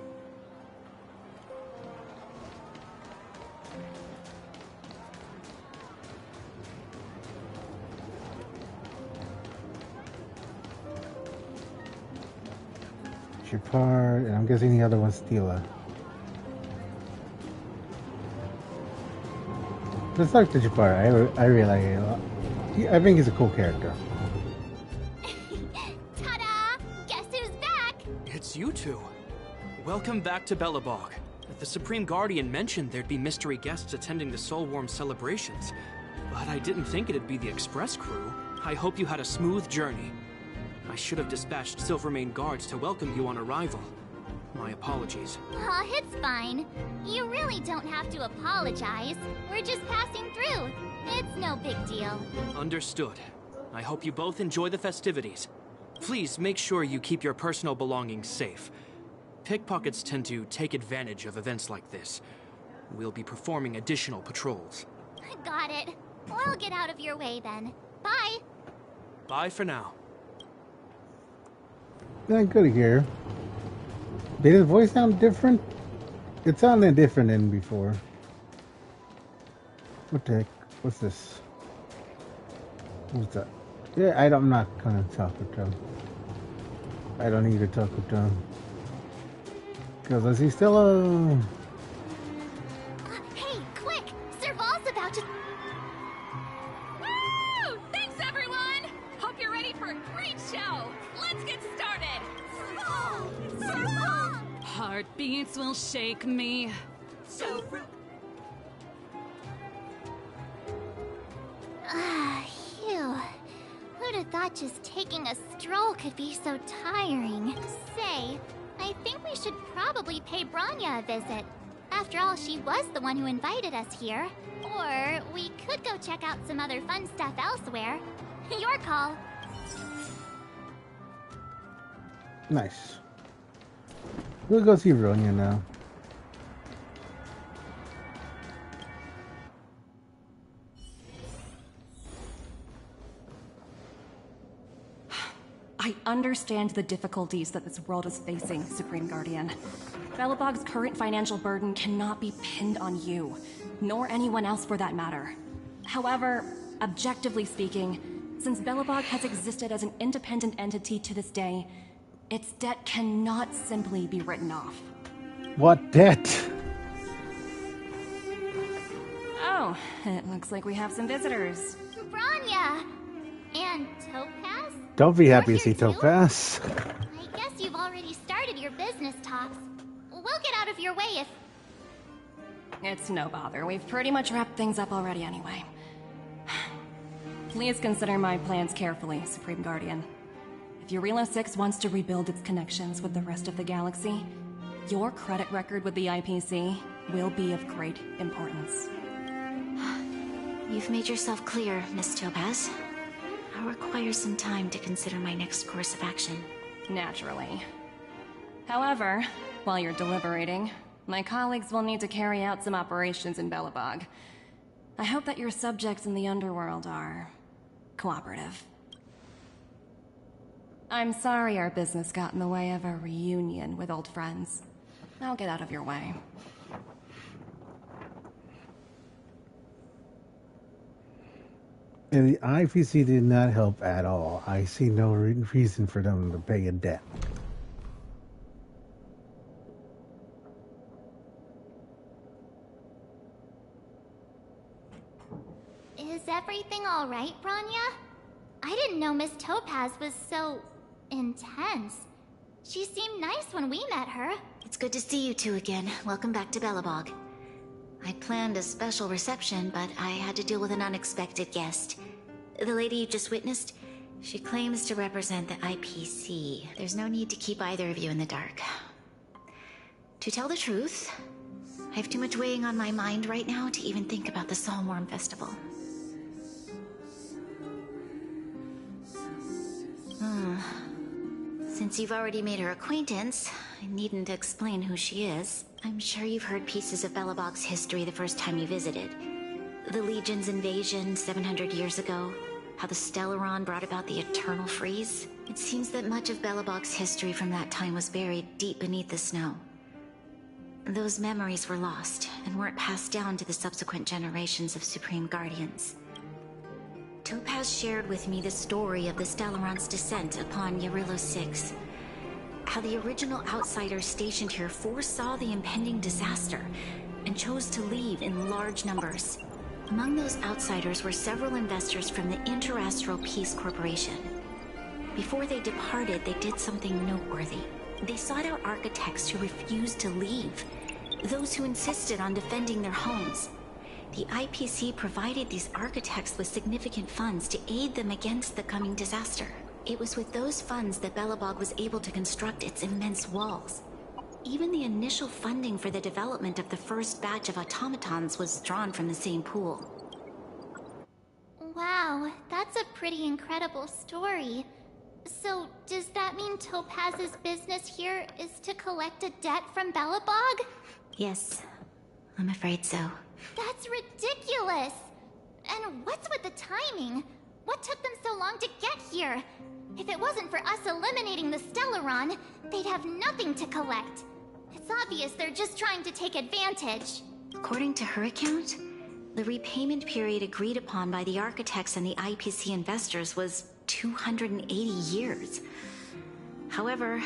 Shepard, and I'm guessing the other one's Stila. Let's talk to Shepard. I really like it a lot. I think he's a cool character. Ta-da! Guess who's back? It's you two. Welcome back to Belobog. The Supreme Guardian mentioned there'd be mystery guests attending the Soulworm celebrations, but I didn't think it'd be the Express crew. I hope you had a smooth journey. I should have dispatched Silvermane guards to welcome you on arrival. My apologies. Aw, it's fine. You really don't have to apologize. We're just passing through. It's no big deal. Understood. I hope you both enjoy the festivities. Please make sure you keep your personal belongings safe. Pickpockets tend to take advantage of events like this. We'll be performing additional patrols. Got it. We'll get out of your way then. Bye. Bye for now. Not good here. Did his voice sound different? It sounded different than before. What the heck? What's this? What's that? Yeah, I'm not gonna talk with them. I don't need to talk with them. Because is he still a... Hey, quick! Serval's about to... Woo! Thanks, everyone! Hope you're ready for a great show! Let's get started! Serval! Serval! Heartbeats will shake me. Phew. Who'd have thought just taking a stroll could be so tiring? Say, I think we should probably pay Branya a visit. After all, she was the one who invited us here. Or we could go check out some other fun stuff elsewhere. Your call. Nice. We'll go see Ronya now. I understand the difficulties that this world is facing, Supreme Guardian. Belobog's current financial burden cannot be pinned on you, nor anyone else for that matter. However, objectively speaking, since Belobog has existed as an independent entity to this day, its debt cannot simply be written off. What debt? Oh, it looks like we have some visitors. Branya! And Topaz? Don't be happy to see Topaz. I guess you've already started your business talks. We'll get out of your way if... It's no bother. We've pretty much wrapped things up already anyway. Please consider my plans carefully, Supreme Guardian. If Eurela 6 wants to rebuild its connections with the rest of the galaxy, your credit record with the IPC will be of great importance. You've made yourself clear, Miss Topaz. I'll require some time to consider my next course of action. Naturally. However, while you're deliberating, my colleagues will need to carry out some operations in Belobog. I hope that your subjects in the underworld are cooperative. I'm sorry our business got in the way of a reunion with old friends. I'll get out of your way. And the IPC did not help at all. I see no reason for them to pay a debt. Is everything alright, Branya? I didn't know Miss Topaz was so... intense. She seemed nice when we met her. It's good to see you two again. Welcome back to Belobog. I'd planned a special reception, but I had to deal with an unexpected guest. The lady you just witnessed, she claims to represent the IPC. There's no need to keep either of you in the dark. To tell the truth, I have too much weighing on my mind right now to even think about the Soulworm Festival. Since you've already made her acquaintance, I needn't explain who she is. I'm sure you've heard pieces of Belobog's history the first time you visited. The Legion's invasion 700 years ago, how the Stellaron brought about the Eternal Freeze. It seems that much of Belobog's history from that time was buried deep beneath the snow. Those memories were lost and weren't passed down to the subsequent generations of Supreme Guardians. Topaz shared with me the story of the Stellaron's descent upon Yarillo 6. How the original outsiders stationed here foresaw the impending disaster and chose to leave in large numbers. Among those outsiders were several investors from the Interastral Peace Corporation. Before they departed, they did something noteworthy. They sought out architects who refused to leave, those who insisted on defending their homes. The IPC provided these architects with significant funds to aid them against the coming disaster. It was with those funds that Belobog was able to construct its immense walls. Even the initial funding for the development of the first batch of automatons was drawn from the same pool. Wow, that's a pretty incredible story. So, does that mean Topaz's business here is to collect a debt from Belobog? Yes, I'm afraid so. That's ridiculous! And what's with the timing? What took them so long to get here? If it wasn't for us eliminating the Stellaron, they'd have nothing to collect. It's obvious they're just trying to take advantage. According to her account, the repayment period agreed upon by the architects and the IPC investors was 280 years. However,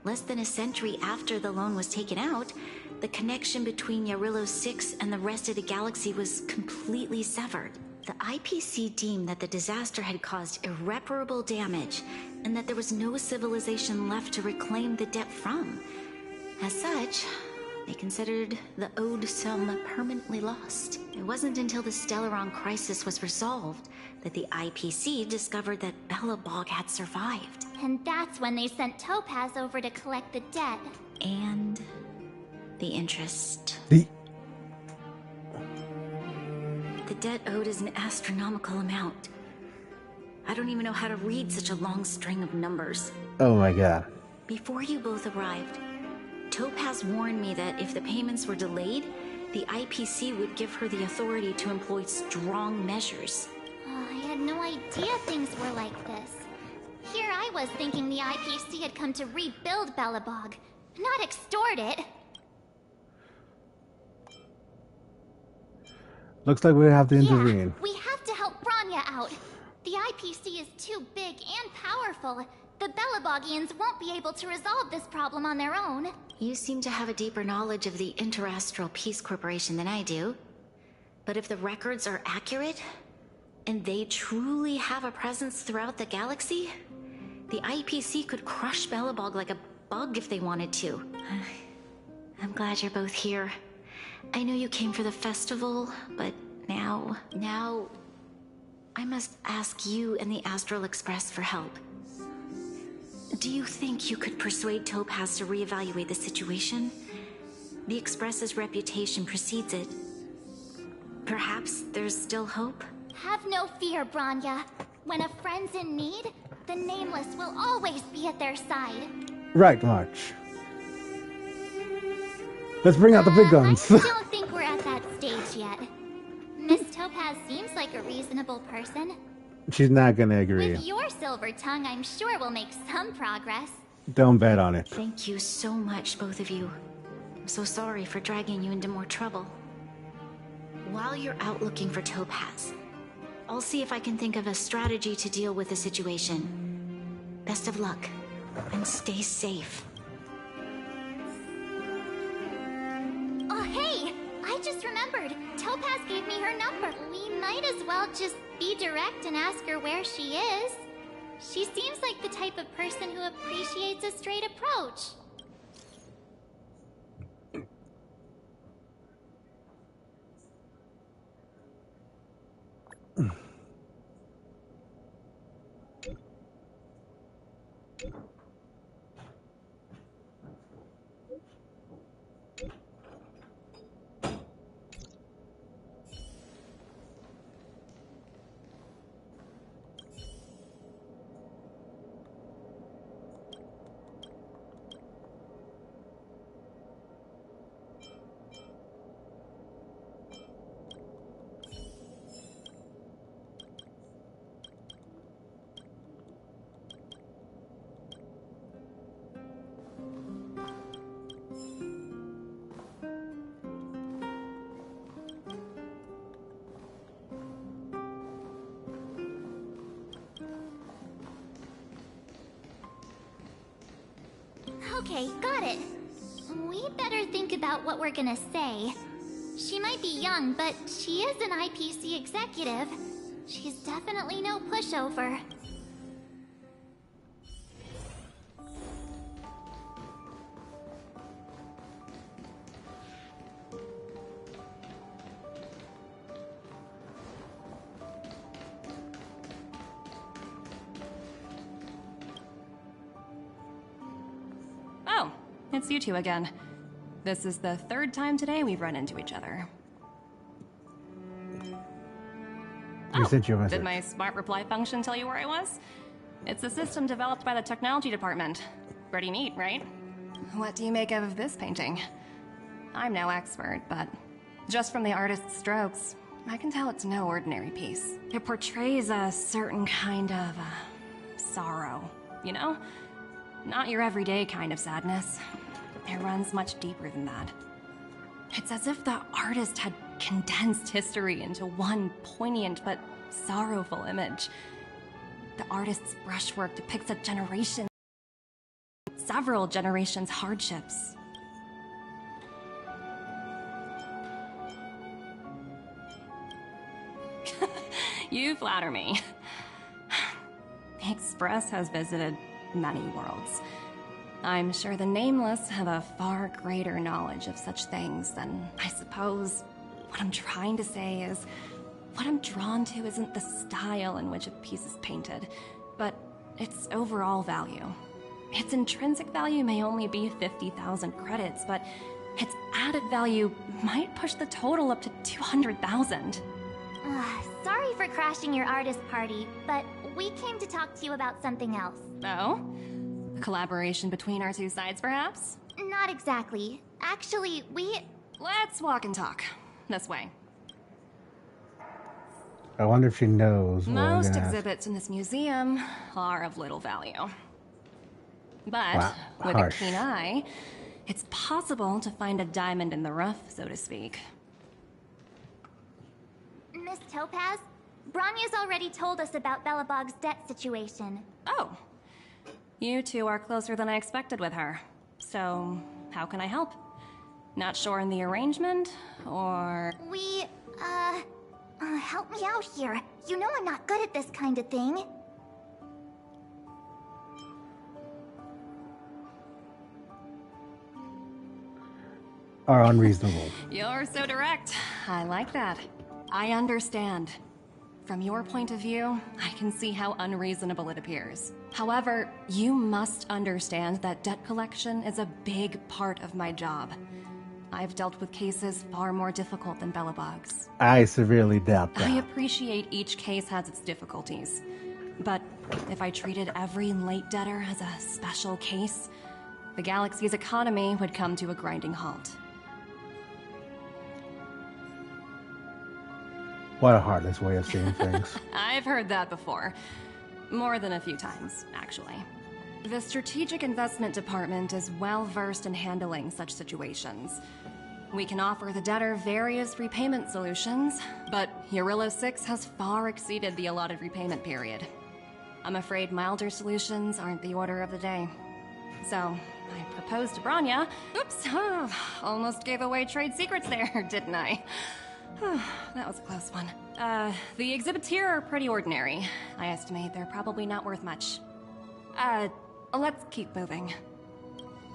less than a century after the loan was taken out, the connection between Yarillo 6 and the rest of the galaxy was completely severed. The IPC deemed that the disaster had caused irreparable damage, and that there was no civilization left to reclaim the debt from. As such, they considered the owed sum permanently lost. It wasn't until the Stellaron crisis was resolved that the IPC discovered that Belobog had survived. And that's when they sent Topaz over to collect the debt. And the interest. The debt owed is an astronomical amount. I don't even know how to read such a long string of numbers. Oh my god. Before you both arrived, Topaz warned me that if the payments were delayed, the IPC would give her the authority to employ strong measures. Oh, I had no idea things were like this. Here I was thinking the IPC had come to rebuild Belobog, not extort it. Looks like we have to intervene. We have to help Bronya out. The IPC is too big and powerful. The Belobogians won't be able to resolve this problem on their own. You seem to have a deeper knowledge of the Interastral Peace Corporation than I do. But if the records are accurate, and they truly have a presence throughout the galaxy, the IPC could crush Belobog like a bug if they wanted to. I'm glad you're both here. I know you came for the festival, but now I must ask you and the Astral Express for help. Do you think you could persuade Topaz to reevaluate the situation? The Express's reputation precedes it. Perhaps there's still hope? Have no fear, Bronya. When a friend's in need, the Nameless will always be at their side. Right, March. Let's bring out the big guns. I don't think we're at that stage yet. Miss Topaz seems like a reasonable person. She's not gonna agree. With your silver tongue, I'm sure we'll make some progress. Don't bet on it. Thank you so much, both of you. I'm so sorry for dragging you into more trouble. While you're out looking for Topaz, I'll see if I can think of a strategy to deal with the situation. Best of luck, and stay safe. Oh, hey! I just remembered. Topaz gave me her number. We might as well just be direct and ask her where she is. She seems like the type of person who appreciates a straight approach. Okay, got it. We better think about what we're gonna say. She might be young, but she is an IPC executive. She's definitely no pushover. Oh, it's you two again. This is the third time today we've run into each other. You sent your message. Did my smart reply function tell you where I was? It's a system developed by the technology department. Pretty neat, right? What do you make of this painting? I'm no expert, but just from the artist's strokes, I can tell it's no ordinary piece. It portrays a certain kind of sorrow, you know? Not your everyday kind of sadness. It runs much deeper than that. It's as if the artist had condensed history into one poignant but sorrowful image. The artist's brushwork depicts a generation, several generations' hardships. You flatter me. The Express has visited many worlds. I'm sure the Nameless have a far greater knowledge of such things than I suppose. What I'm trying to say is, what I'm drawn to isn't the style in which a piece is painted, but its overall value. Its intrinsic value may only be 50,000 credits, but its added value might push the total up to 200,000. Sorry for crashing your artist party, but we came to talk to you about something else. Oh? A collaboration between our two sides, perhaps? Not exactly. Actually, Let's walk and talk. This way. I wonder if she knows what we're Most gonna ask. exhibits in this museum are of little value. But Wow, with harsh. a keen eye, it's possible to find a diamond in the rough, so to speak. Miss Topaz, Bronya's already told us about Belobog's debt situation. Oh. You two are closer than I expected with her. So, how can I help? Not sure in the arrangement, or... Help me out here. You know I'm not good at this kind of thing. Are unreasonable. You're so direct. I like that. I understand. From your point of view, I can see how unreasonable it appears. However, you must understand that debt collection is a big part of my job. I've dealt with cases far more difficult than Belobog's. I severely doubt I that. appreciate each case has its difficulties. But if I treated every late debtor as a special case, the galaxy's economy would come to a grinding halt. What a heartless way of seeing things. I've heard that before. More than a few times, actually. The Strategic Investment Department is well versed in handling such situations. We can offer the debtor various repayment solutions, but Eurilla 6 has far exceeded the allotted repayment period. I'm afraid milder solutions aren't the order of the day. So, I proposed to Bronya. Oops, almost gave away trade secrets there, didn't I? That was a close one. The exhibits here are pretty ordinary. I estimate they're probably not worth much. Let's keep moving.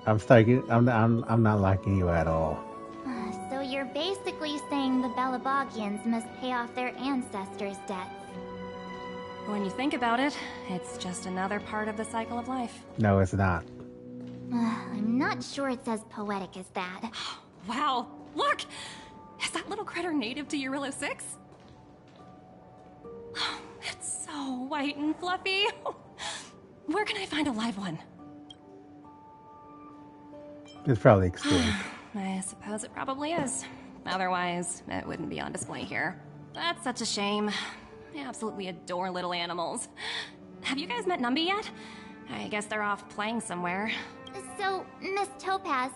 I'm not liking you at all. So you're basically saying the Belabogians must pay off their ancestors' debts. When you think about it, it's just another part of the cycle of life. No, it's not. I'm not sure it's as poetic as that. Wow, look! Is that little critter native to Eurilla 6? It's so white and fluffy. Where can I find a live one? It's probably extinct. I suppose it probably is. Otherwise, it wouldn't be on display here. That's such a shame. I absolutely adore little animals. Have you guys met Numby yet? I guess they're off playing somewhere. So, Miss Topaz,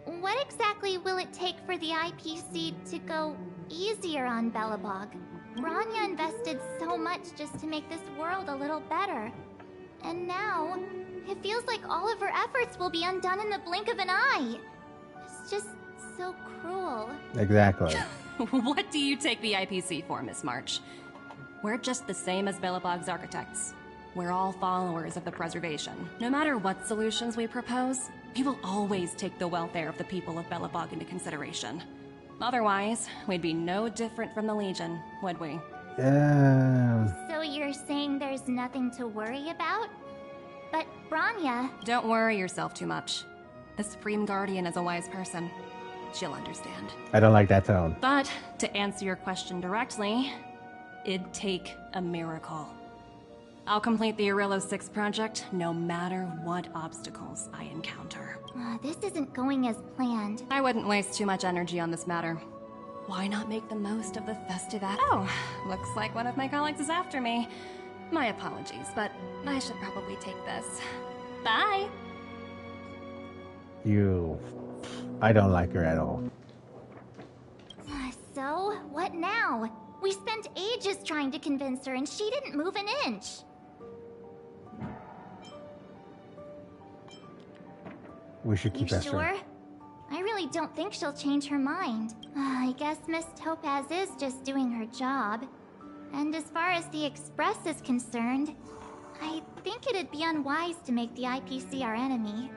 what exactly will it take for the IPC to go easier on Belobog? Bronya invested so much just to make this world a little better. And now, it feels like all of her efforts will be undone in the blink of an eye. It's just so cruel. Exactly. What do you take the IPC for, Miss March? We're just the same as Belobog's architects. We're all followers of the preservation. No matter what solutions we propose, we will always take the welfare of the people of Belobog into consideration. Otherwise, we'd be no different from the Legion, would we? So you're saying there's nothing to worry about? But Branya... Don't worry yourself too much. The Supreme Guardian is a wise person. She'll understand. I don't like that tone. But, to answer your question directly, it'd take a miracle. I'll complete the Arillo 6 project no matter what obstacles I encounter. This isn't going as planned. I wouldn't waste too much energy on this matter. Why not make the most of the festive Oh, looks like one of my colleagues is after me. My apologies, but I should probably take this. Bye! I don't like her at all. So, what now? We spent ages trying to convince her and she didn't move an inch. We should keep that sure? I really don't think she'll change her mind. I guess Miss Topaz is just doing her job. And as far as the Express is concerned, I think it'd be unwise to make the IPC our enemy.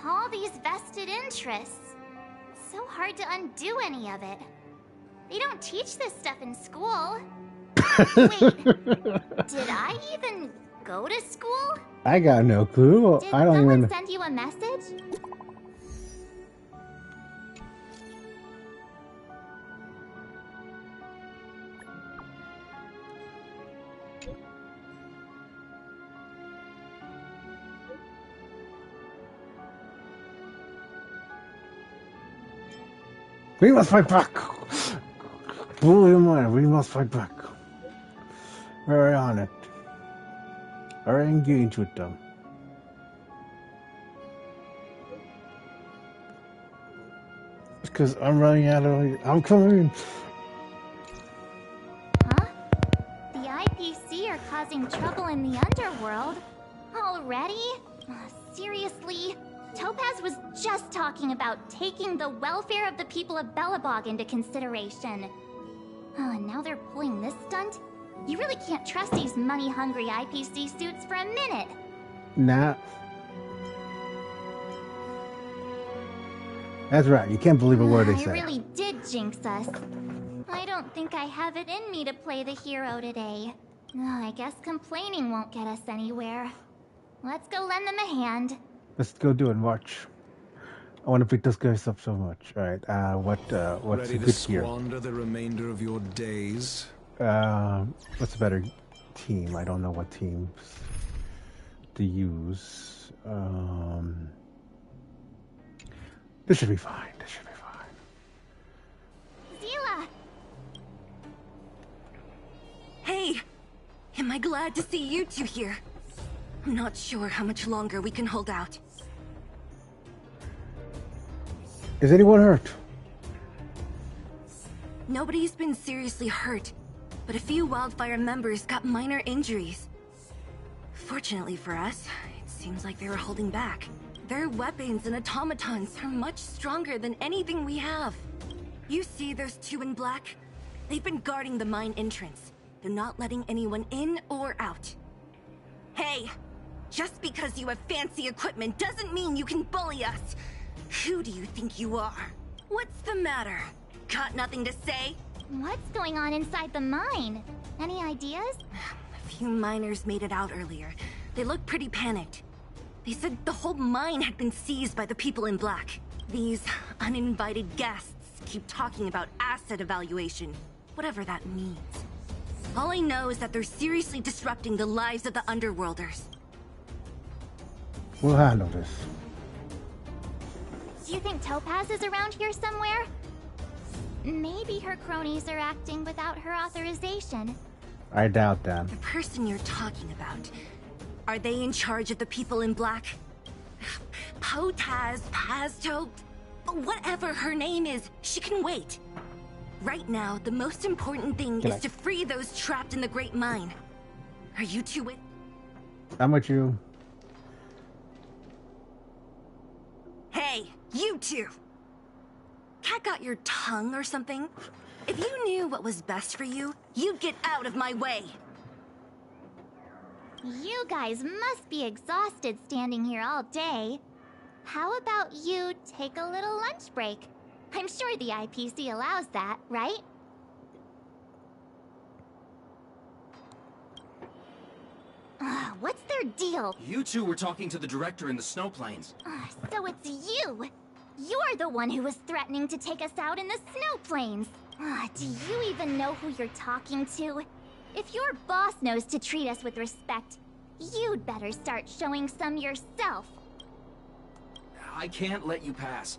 All these vested interests. It's so hard to undo any of it. They don't teach this stuff in school. Wait, did I even go to school? I got no clue. Did I don't someone even send you a message? We must fight back! Bully in mind, we must fight back. We're on it. Or engage with them. Because I'm running out of... I'm coming! Huh? The IPC are causing trouble in the underworld? Already? Seriously? Topaz was just talking about taking the welfare of the people of Belobog into consideration. And now they're pulling this stunt? You really can't trust these money-hungry IPC suits for a minute. Nah. That's right, you can't believe a word they say. You really did jinx us. I don't think I have it in me to play the hero today. I guess complaining won't get us anywhere. Let's go lend them a hand. Let's go do it and watch. I want to pick those guys up so much. Alright, what's Ready a to good gear? squander the remainder of your days? What's a better team? I don't know what teams to use. This should be fine. This should be fine. Zila! Hey! Am I glad to see you two here? I'm not sure how much longer we can hold out. Is anyone hurt? Nobody's been seriously hurt, but a few Wildfire members got minor injuries. Fortunately for us, it seems like they were holding back. Their weapons and automatons are much stronger than anything we have. You see those two in black? They've been guarding the mine entrance. They're not letting anyone in or out. Hey! Just because you have fancy equipment doesn't mean you can bully us! Who do you think you are? What's the matter? Got nothing to say? What's going on inside the mine? Any ideas? A few miners made it out earlier. They looked pretty panicked. They said the whole mine had been seized by the people in black. These uninvited guests keep talking about asset evaluation, whatever that means. All I know is that they're seriously disrupting the lives of the Underworlders. We'll handle this. Do you think Topaz is around here somewhere? Maybe her cronies are acting without her authorization. I doubt that. The person you're talking about, are they in charge of the people in black? Potaz, Pazto, whatever her name is, she can wait. Right now, the most important thing is to free those trapped in the Great Mine. Are you two with? I'm with you. Hey, you two! Cat got your tongue or something? If you knew what was best for you, you'd get out of my way! You guys must be exhausted standing here all day. How about you take a little lunch break? I'm sure the IPC allows that, right? What's their deal? You two were talking to the director in the snow plains. So it's you! You're the one who was threatening to take us out in the snow plains! Do you even know who you're talking to? If your boss knows to treat us with respect, you'd better start showing some yourself. I can't let you pass.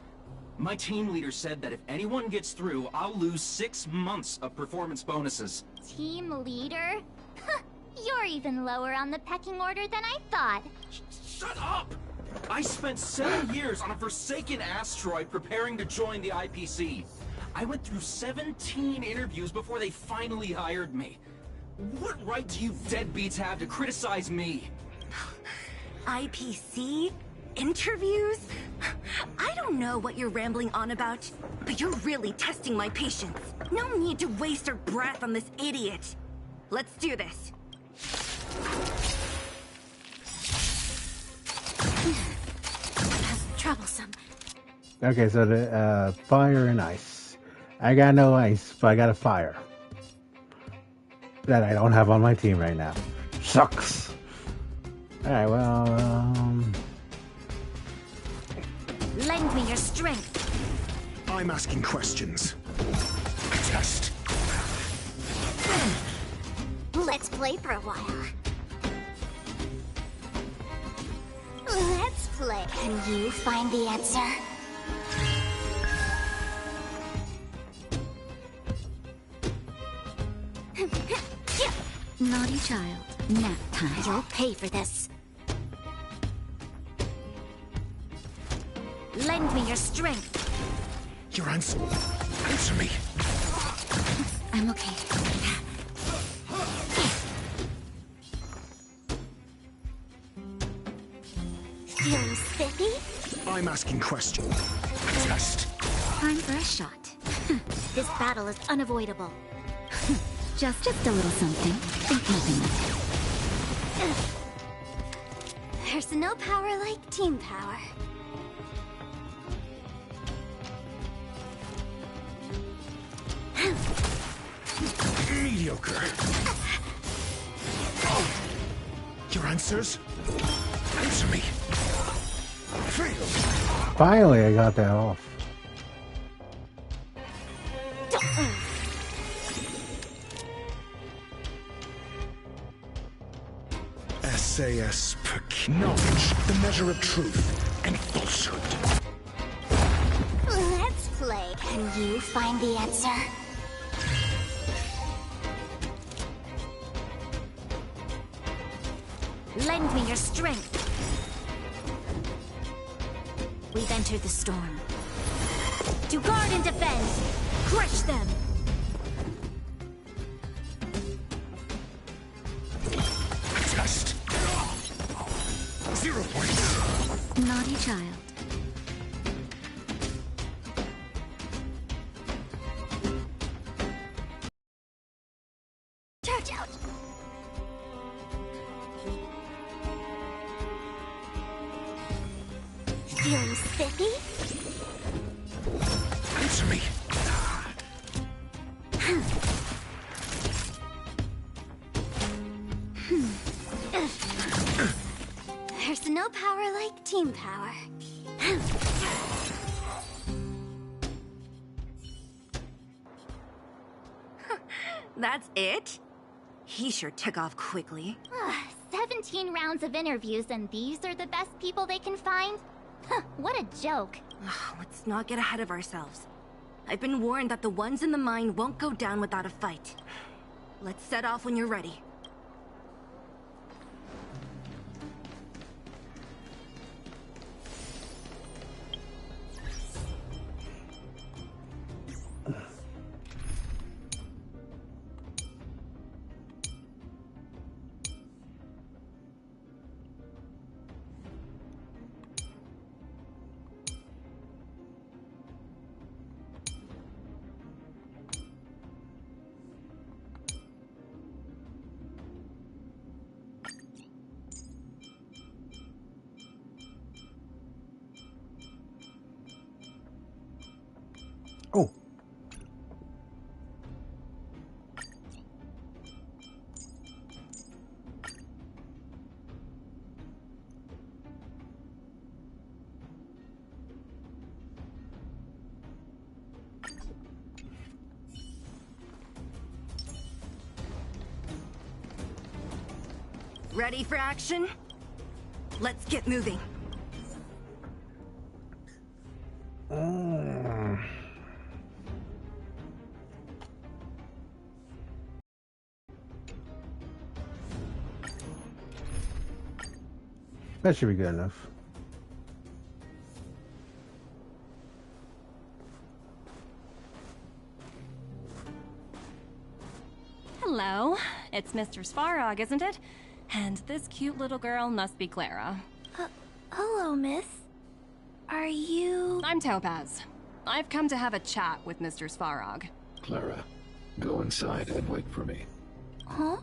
My team leader said that if anyone gets through, I'll lose 6 months of performance bonuses. Team leader? You're even lower on the pecking order than I thought. Shut up! I spent 7 years on a forsaken asteroid preparing to join the IPC. I went through 17 interviews before they finally hired me. What right do you deadbeats have to criticize me? IPC? Interviews? I don't know what you're rambling on about, but you're really testing my patience. No need to waste our breath on this idiot. Let's do this. That's troublesome. Okay, so the fire and ice. I got no ice, but I got a fire. That I don't have on my team right now. Sucks. Alright, well, Lend me your strength. I'm asking questions. Test. Let's play for a while. Let's play. Can you find the answer? Naughty child. Nap time. You'll pay for this. Lend me your strength. Your answer. Answer me. I'm okay. Feeling spiffy? I'm asking questions. Test. Time for a shot. This battle is unavoidable. Just a little something. Think nothing of it. There's no power like team power. Mediocre. Your answers? Answer me. Fail. finally I got that off. SAS knowledge, the measure of truth and falsehood. Let's play. Can you find the answer? Lend me your strength. We've entered the storm. To guard and defend. Crush them. Test. 0 points. Naughty child. Charge out. Feeling spiffy? Answer me. There's no power like team power. That's it? He sure took off quickly. 17 rounds of interviews and these are the best people they can find? What a joke. Let's not get ahead of ourselves. I've been warned that the ones in the mine won't go down without a fight. Let's set off when you're ready. Ready for action? Let's get moving. That should be good enough. Hello, it's Mr. Svarog, isn't it? And this cute little girl must be Clara. Hello, miss. Are you... I'm Topaz. I've come to have a chat with Mr. Svarog. Clara, go inside and wait for me. Huh?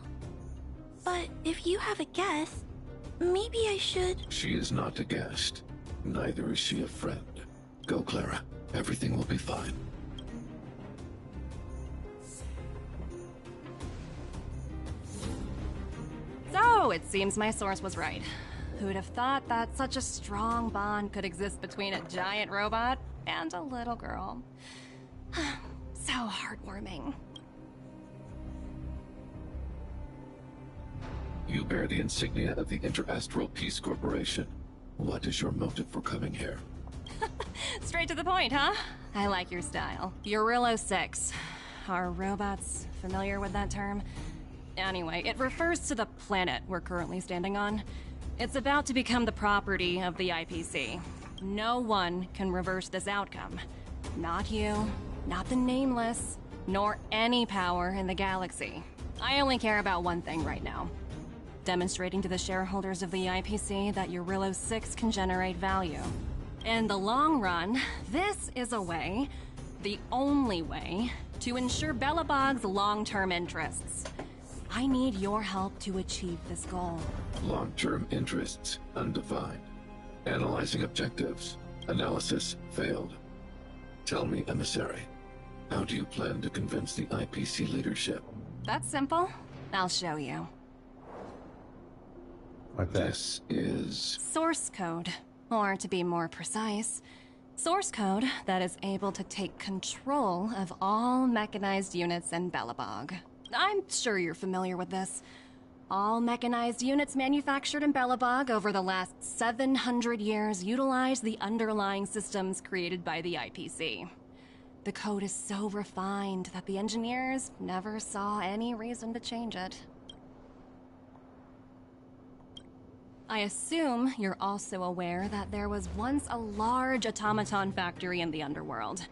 But if you have a guest, maybe I should... She is not a guest. Neither is she a friend. Go, Clara. Everything will be fine. So, it seems my source was right. Who'd have thought that such a strong bond could exist between a giant robot and a little girl? So heartwarming. You bear the insignia of the Interastral Peace Corporation. What is your motive for coming here? Straight to the point, huh? I like your style. Eurillo 6. Are robots familiar with that term? Anyway, it refers to the planet we're currently standing on. It's about to become the property of the IPC. No one can reverse this outcome. Not you, not the Nameless, nor any power in the galaxy. I only care about one thing right now. Demonstrating to the shareholders of the IPC that Eurillo 6 can generate value. In the long run, this is a way, the only way, to ensure Belobog's long-term interests. I need your help to achieve this goal. Long-term interests undefined. Analyzing objectives. Analysis failed. Tell me, emissary, how do you plan to convince the IPC leadership? That's simple. I'll show you. Like that. This is... Source code. Or to be more precise, source code that is able to take control of all mechanized units in Belobog. I'm sure you're familiar with this. All mechanized units manufactured in Belobog over the last 700 years utilize the underlying systems created by the IPC. The code is so refined that the engineers never saw any reason to change it. I assume you're also aware that there was once a large automaton factory in the underworld.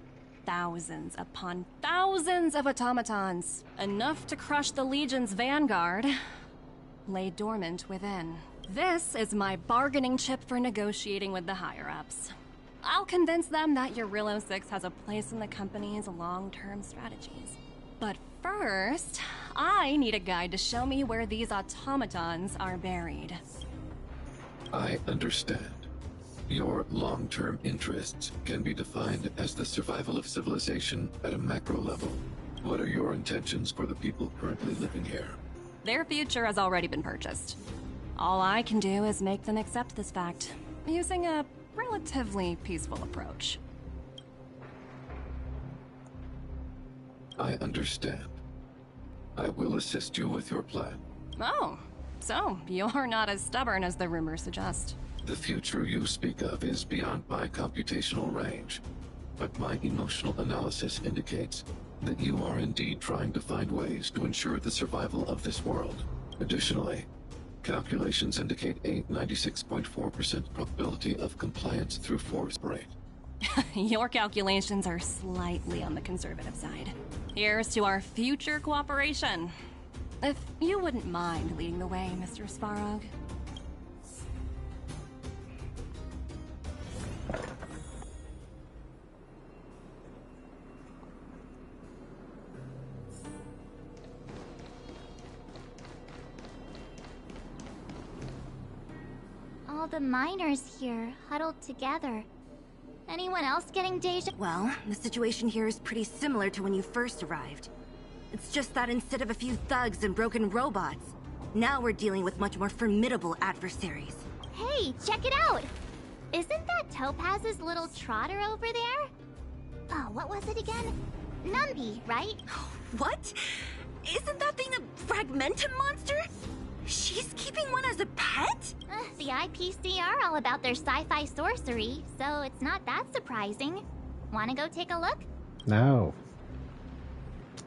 Thousands upon thousands of automatons, enough to crush the Legion's vanguard, lay dormant within. This is my bargaining chip for negotiating with the higher-ups. I'll convince them that Eurillo 6 has a place in the company's long-term strategies. But first, I need a guide to show me where these automatons are buried. I understand. Your long-term interests can be defined as the survival of civilization at a macro level. What are your intentions for the people currently living here? Their future has already been purchased. All I can do is make them accept this fact, using a relatively peaceful approach. I understand. I will assist you with your plan. Oh, so you're not as stubborn as the rumors suggest. The future you speak of is beyond my computational range, but my emotional analysis indicates that you are indeed trying to find ways to ensure the survival of this world. Additionally, calculations indicate a 96.4% probability of compliance through force break. Your calculations are slightly on the conservative side. Here's to our future cooperation. If you wouldn't mind leading the way, Mr. Svarog. All the miners here, huddled together. Anyone else getting deja? Well, the situation here is pretty similar to when you first arrived. It's just that instead of a few thugs and broken robots, now we're dealing with much more formidable adversaries. Hey, check it out! Isn't that Topaz's little trotter over there? Oh, what was it again? Numby, right? What? Isn't that thing a Fragmentum monster? She's keeping one as a pet? The IPC are all about their sci-fi sorcery, so it's not that surprising. Wanna go take a look? No.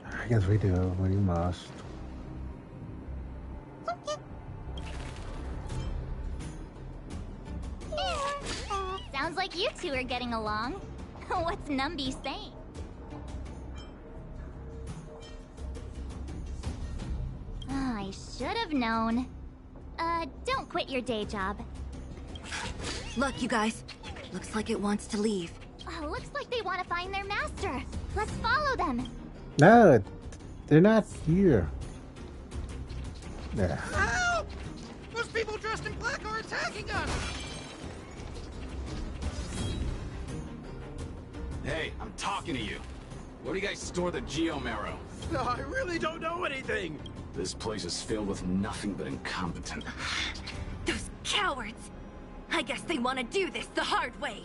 I guess we do. We must. Sounds like you two are getting along. What's Numby saying? I should have known. Don't quit your day job. Look, you guys. Looks like it wants to leave. Looks like they want to find their master. Let's follow them. No, they're not here. There. Help! Those people dressed in black are attacking us! Hey, I'm talking to you. Where do you guys store the Geomarrow? I really don't know anything. This place is filled with nothing but incompetent. Those cowards! I guess they want to do this the hard way.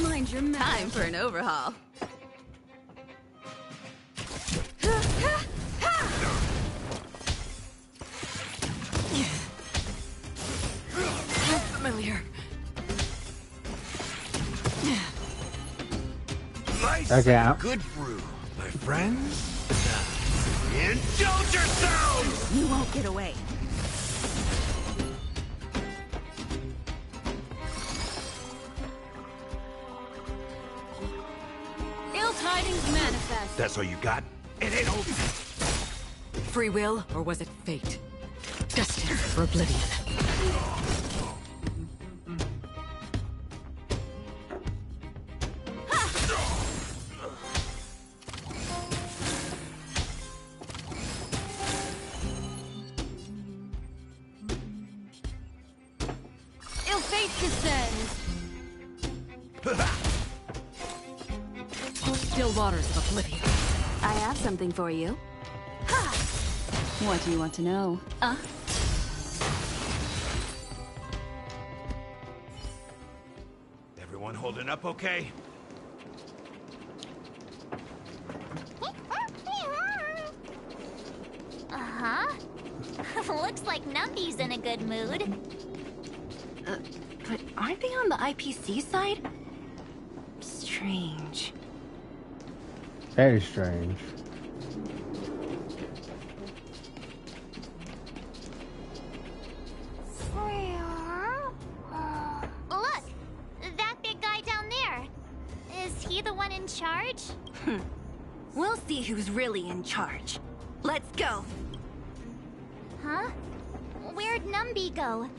Mind your manners. Time for an overhaul. Familiar. Nice Okay, and good brew, my friends. Indulge yourselves! You won't get away. Ill tidings manifest. That's all you got? It ain't over. Free will, or was it fate? Destined for oblivion. Ill fate descends. Still waters of oblivion. I have something for you. What do you want to know? Everyone holding up okay? Looks like Numby's in a good mood. But aren't they on the IPC side? Strange. Very strange. Look! That big guy down there. Is he the one in charge? We'll see who's really in charge. Let's go. Huh? Where'd Numby go?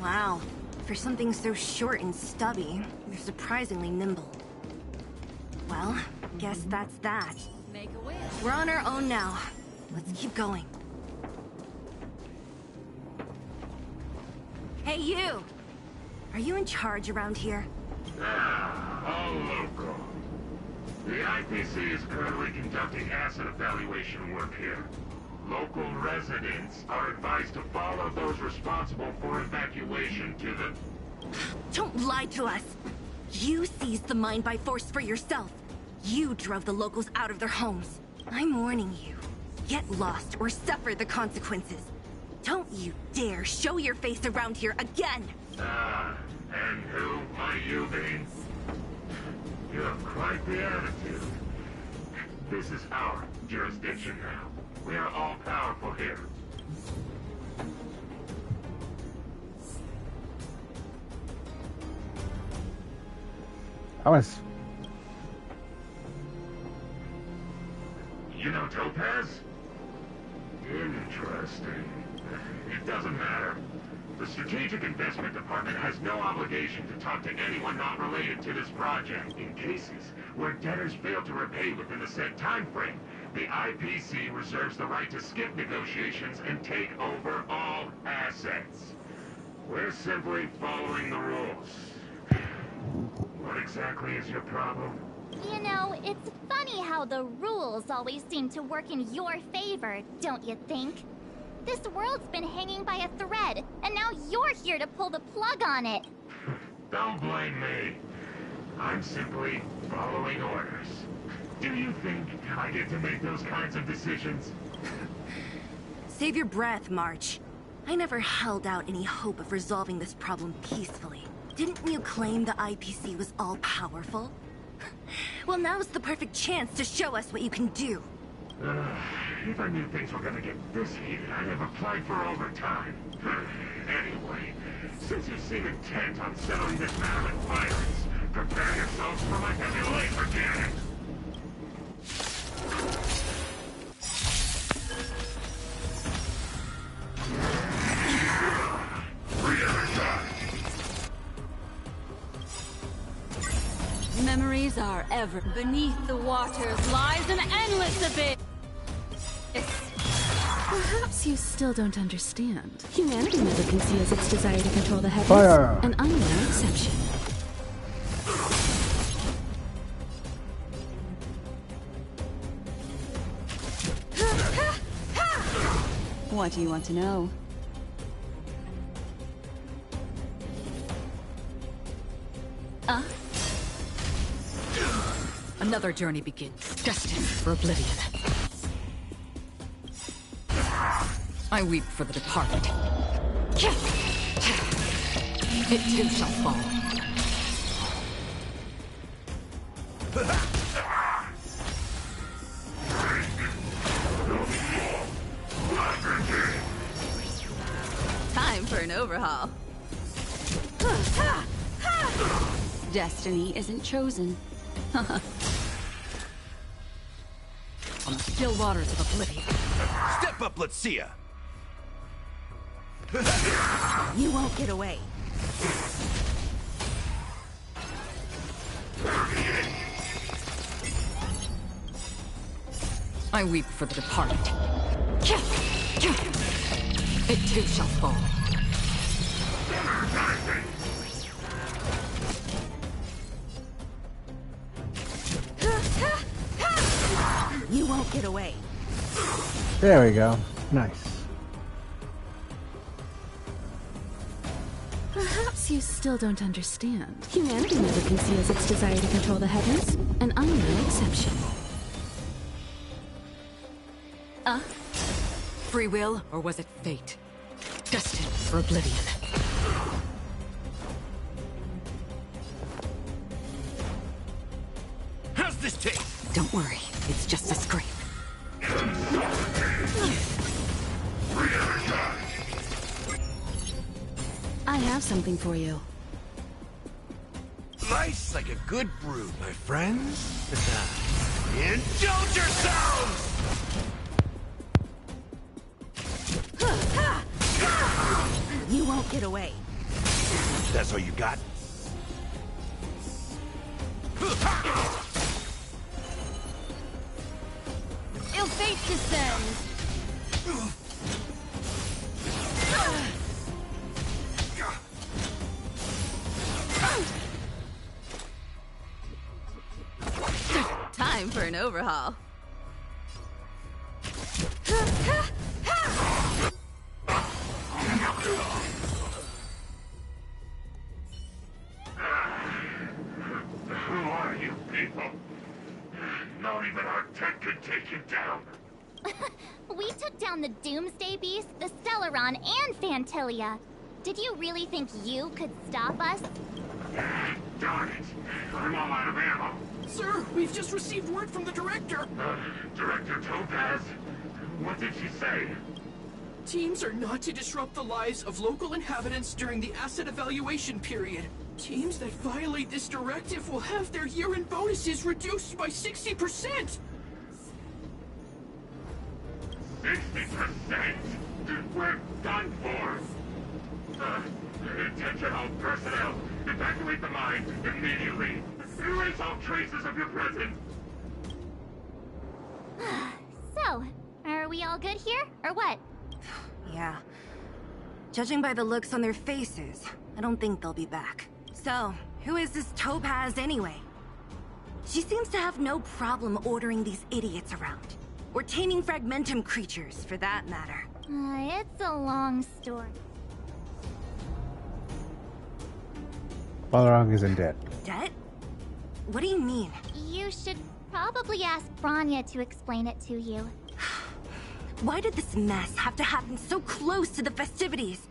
Wow. For something so short and stubby, they're surprisingly nimble. Well, guess that's that. Make a wish. We're on our own now. Let's keep going. Hey, you! Are you in charge around here? All local. The IPC is currently conducting asset evaluation work here. Local residents are advised to follow those responsible for evacuation to the... Don't lie to us! You seized the mine by force for yourself. You drove the locals out of their homes. I'm warning you. Get lost or suffer the consequences. Don't you dare show your face around here again! And who might you be? You have quite the attitude. This is our jurisdiction now. We are all powerful here. You know Topaz? Interesting. It doesn't matter. The Strategic Investment Department has no obligation to talk to anyone not related to this project. In cases where debtors fail to repay within the set time frame, the IPC reserves the right to skip negotiations and take over all assets. We're simply following the rules. What exactly is your problem? You know, it's funny how the rules always seem to work in your favor, don't you think? This world's been hanging by a thread, and now you're here to pull the plug on it. Don't blame me. I'm simply following orders. Do you think I get to make those kinds of decisions? Save your breath, March. I never held out any hope of resolving this problem peacefully. Didn't you claim the IPC was all-powerful? Well, now's the perfect chance to show us what you can do. If I knew things were gonna get this heated, I'd have applied for overtime. Anyway, since you seem intent on settling this matter with violence, prepare yourselves for my heavy laser cannon! Memories are ever. Beneath the waters lies an endless abyss. Perhaps you still don't understand. Humanity never conceals its desire to control the heavens, Fire. and I'm no exception. What do you want to know? Another journey begins, destined for oblivion. I weep for the departed. It too shall fall. Time for an overhaul. Destiny isn't chosen. On the still waters of oblivion. Step up, let's see ya! You won't get away. I weep for the departed. It too shall fall. You won't get away. There we go. Nice. Perhaps you still don't understand. Humanity never conceals its desire to control the heavens, and I'm no exception. Free will, or was it fate? Destined for oblivion. How's this taste? Don't worry, it's just a scrape. I have something for you. Nice like a good brew, my friends. Indulge yourselves! You won't get away. That's all you got? Ill fate descends. Time for an overhaul. Who are you people? Not even our tech could take you down. We took down the Doomsday Beast, the Stellaron, and Fantilia. Did you really think you could stop us? Darn it. I'm all out of ammo. Sir, we've just received word from the director. Director Topaz? What did she say? Teams are not to disrupt the lives of local inhabitants during the asset evaluation period. Teams that violate this directive will have their year-end bonuses reduced by 60%! 60%? We're done for! Attention all personnel! Evacuate the mine immediately! Erase all traces of your presence! So, are we all good here, or what? Yeah. Judging by the looks on their faces, I don't think they'll be back. So, who is this Topaz anyway? She seems to have no problem ordering these idiots around. Or taming fragmentum creatures, for that matter. It's a long story. Balrog isn't dead. Dead? What do you mean? You should probably ask Bronya to explain it to you. Why did this mess have to happen so close to the festivities?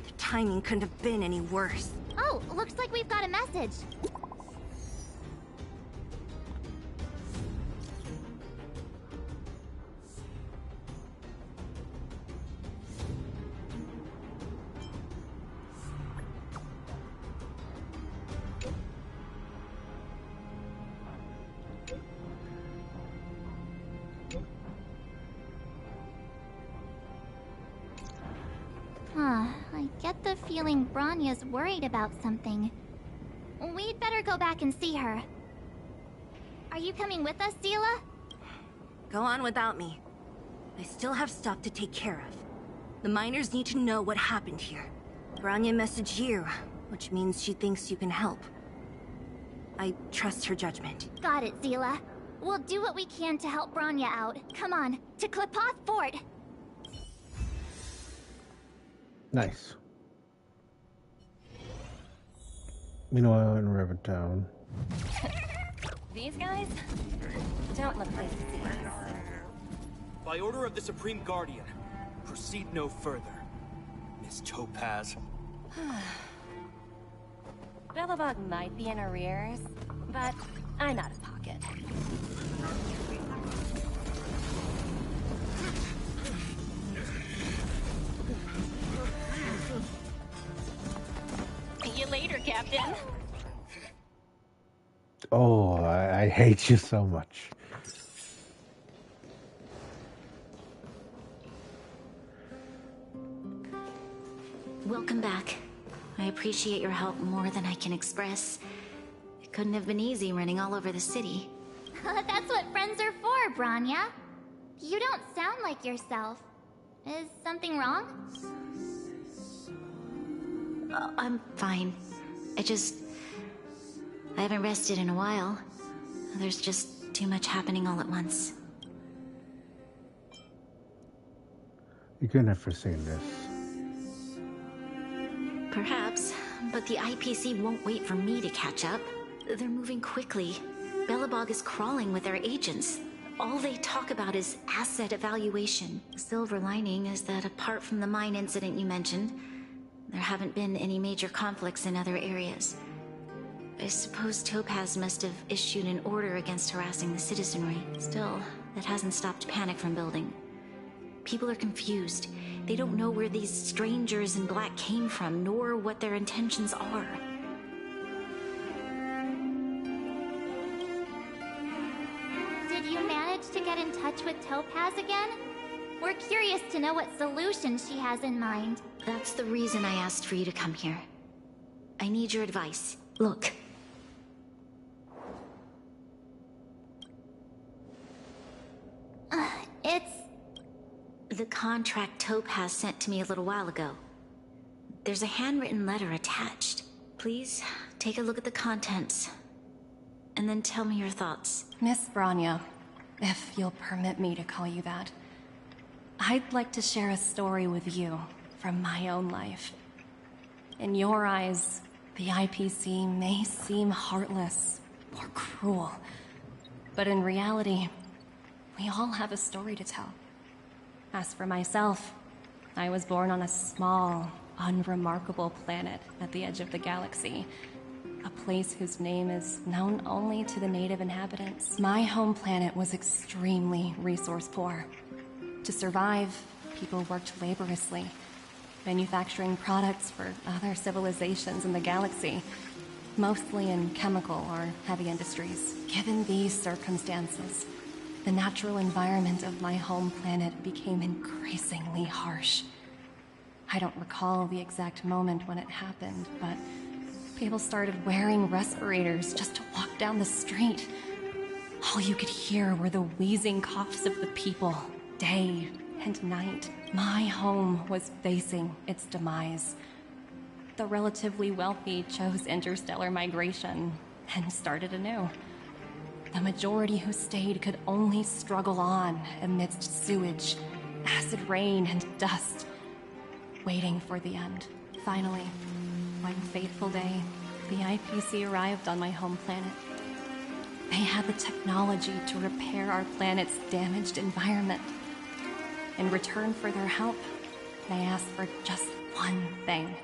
The timing couldn't have been any worse. Oh, looks like we've got a message. I get the feeling Bronya's worried about something. We'd better go back and see her. Are you coming with us, Zila? Go on without me. I still have stuff to take care of. The miners need to know what happened here. Bronya messaged you, which means she thinks you can help. I trust her judgment. Got it, Zila. We'll do what we can to help Bronya out. Come on, to Klipoth Fort! Nice. Meanwhile, in Rivertown. These guys don't look pleased to see us. By order of the Supreme Guardian, proceed no further, Miss Topaz. Belobog might be in arrears, but I'm out of pocket. See you later, Captain. Oh, I hate you so much. Welcome back. I appreciate your help more than I can express. It couldn't have been easy running all over the city. That's what friends are for, Bronya. You don't sound like yourself. Is something wrong? I'm fine. I haven't rested in a while. There's just too much happening all at once. You couldn't have foreseen this. Perhaps, but the IPC won't wait for me to catch up. They're moving quickly. Belobog is crawling with their agents. All they talk about is asset evaluation. The silver lining is that apart from the mine incident you mentioned, there haven't been any major conflicts in other areas. I suppose Topaz must have issued an order against harassing the citizenry. Still, that hasn't stopped panic from building. People are confused. They don't know where these strangers in black came from, nor what their intentions are. Did you manage to get in touch with Topaz again? We're curious to know what solution she has in mind. That's the reason I asked for you to come here. I need your advice. Look. It's... the contract Topaz sent to me a little while ago. There's a handwritten letter attached. Please, take a look at the contents. And then tell me your thoughts. Miss Bronya, if you'll permit me to call you that, I'd like to share a story with you from my own life. In your eyes, the IPC may seem heartless or cruel, but in reality, we all have a story to tell. As for myself, I was born on a small, unremarkable planet at the edge of the galaxy. A place whose name is known only to the native inhabitants. My home planet was extremely resource poor. To survive, people worked laboriously, manufacturing products for other civilizations in the galaxy, mostly in chemical or heavy industries. Given these circumstances, the natural environment of my home planet became increasingly harsh. I don't recall the exact moment when it happened, but people started wearing respirators just to walk down the street. All you could hear were the wheezing coughs of the people, day and night. My home was facing its demise. The relatively wealthy chose interstellar migration and started anew. The majority who stayed could only struggle on amidst sewage, acid rain, and dust, waiting for the end. Finally, one fateful day, the IPC arrived on my home planet. They had the technology to repair our planet's damaged environment. In return for their help, they asked for just one thing.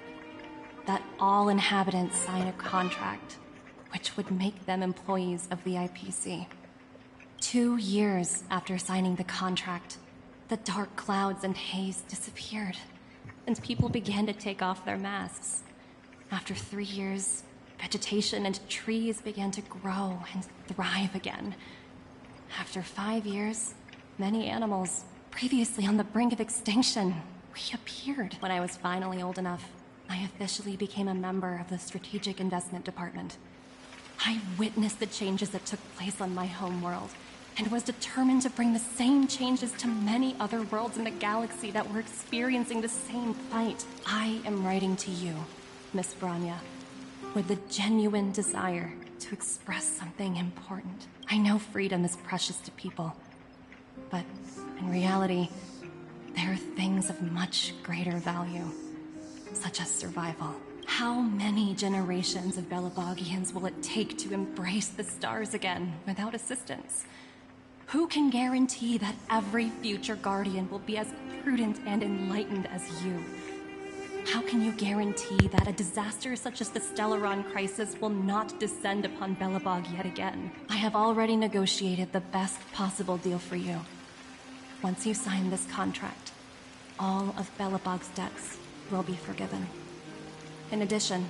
That all inhabitants sign a contract, which would make them employees of the IPC. 2 years after signing the contract, the dark clouds and haze disappeared, and people began to take off their masks. After 3 years, vegetation and trees began to grow and thrive again. After 5 years, many animals, previously on the brink of extinction, reappeared. When I was finally old enough, I officially became a member of the Strategic Investment Department. I witnessed the changes that took place on my home world, and was determined to bring the same changes to many other worlds in the galaxy that were experiencing the same plight. I am writing to you, Miss Branya, with the genuine desire to express something important. I know freedom is precious to people, but in reality, there are things of much greater value, such as survival. How many generations of Belabogians will it take to embrace the stars again without assistance? Who can guarantee that every future Guardian will be as prudent and enlightened as you? How can you guarantee that a disaster such as the Stellaron crisis will not descend upon Belobog yet again? I have already negotiated the best possible deal for you. Once you sign this contract, all of Belobog's debts will be forgiven. In addition,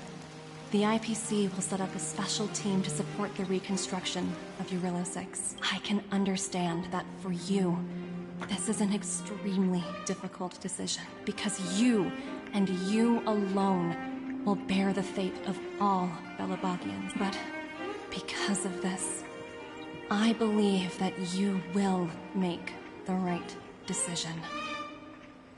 the IPC will set up a special team to support the reconstruction of Eurilla 6. I can understand that for you, this is an extremely difficult decision, because you, and you alone, will bear the fate of all Belobogians. But because of this, I believe that you will make the right decision.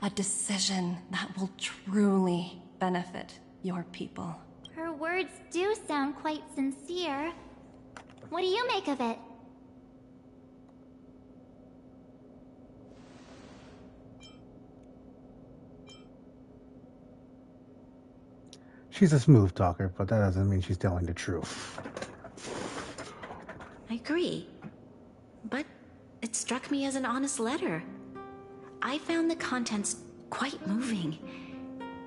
A decision that will truly benefit your people. Her words do sound quite sincere. What do you make of it? She's a smooth talker, but that doesn't mean she's telling the truth. I agree. But it struck me as an honest letter. I found the contents quite moving.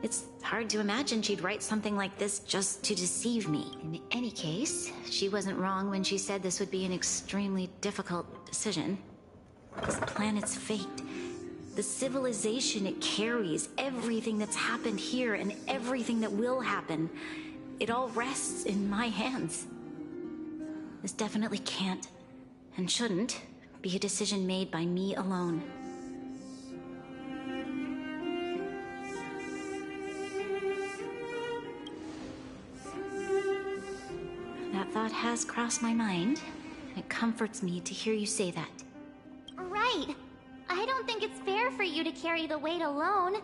It's hard to imagine she'd write something like this just to deceive me. In any case, she wasn't wrong when she said this would be an extremely difficult decision. This planet's fate, the civilization it carries, everything that's happened here and everything that will happen, it all rests in my hands. This definitely can't, and shouldn't, be a decision made by me alone. That thought has crossed my mind. It comforts me to hear you say that. Right. I don't think it's fair for you to carry the weight alone.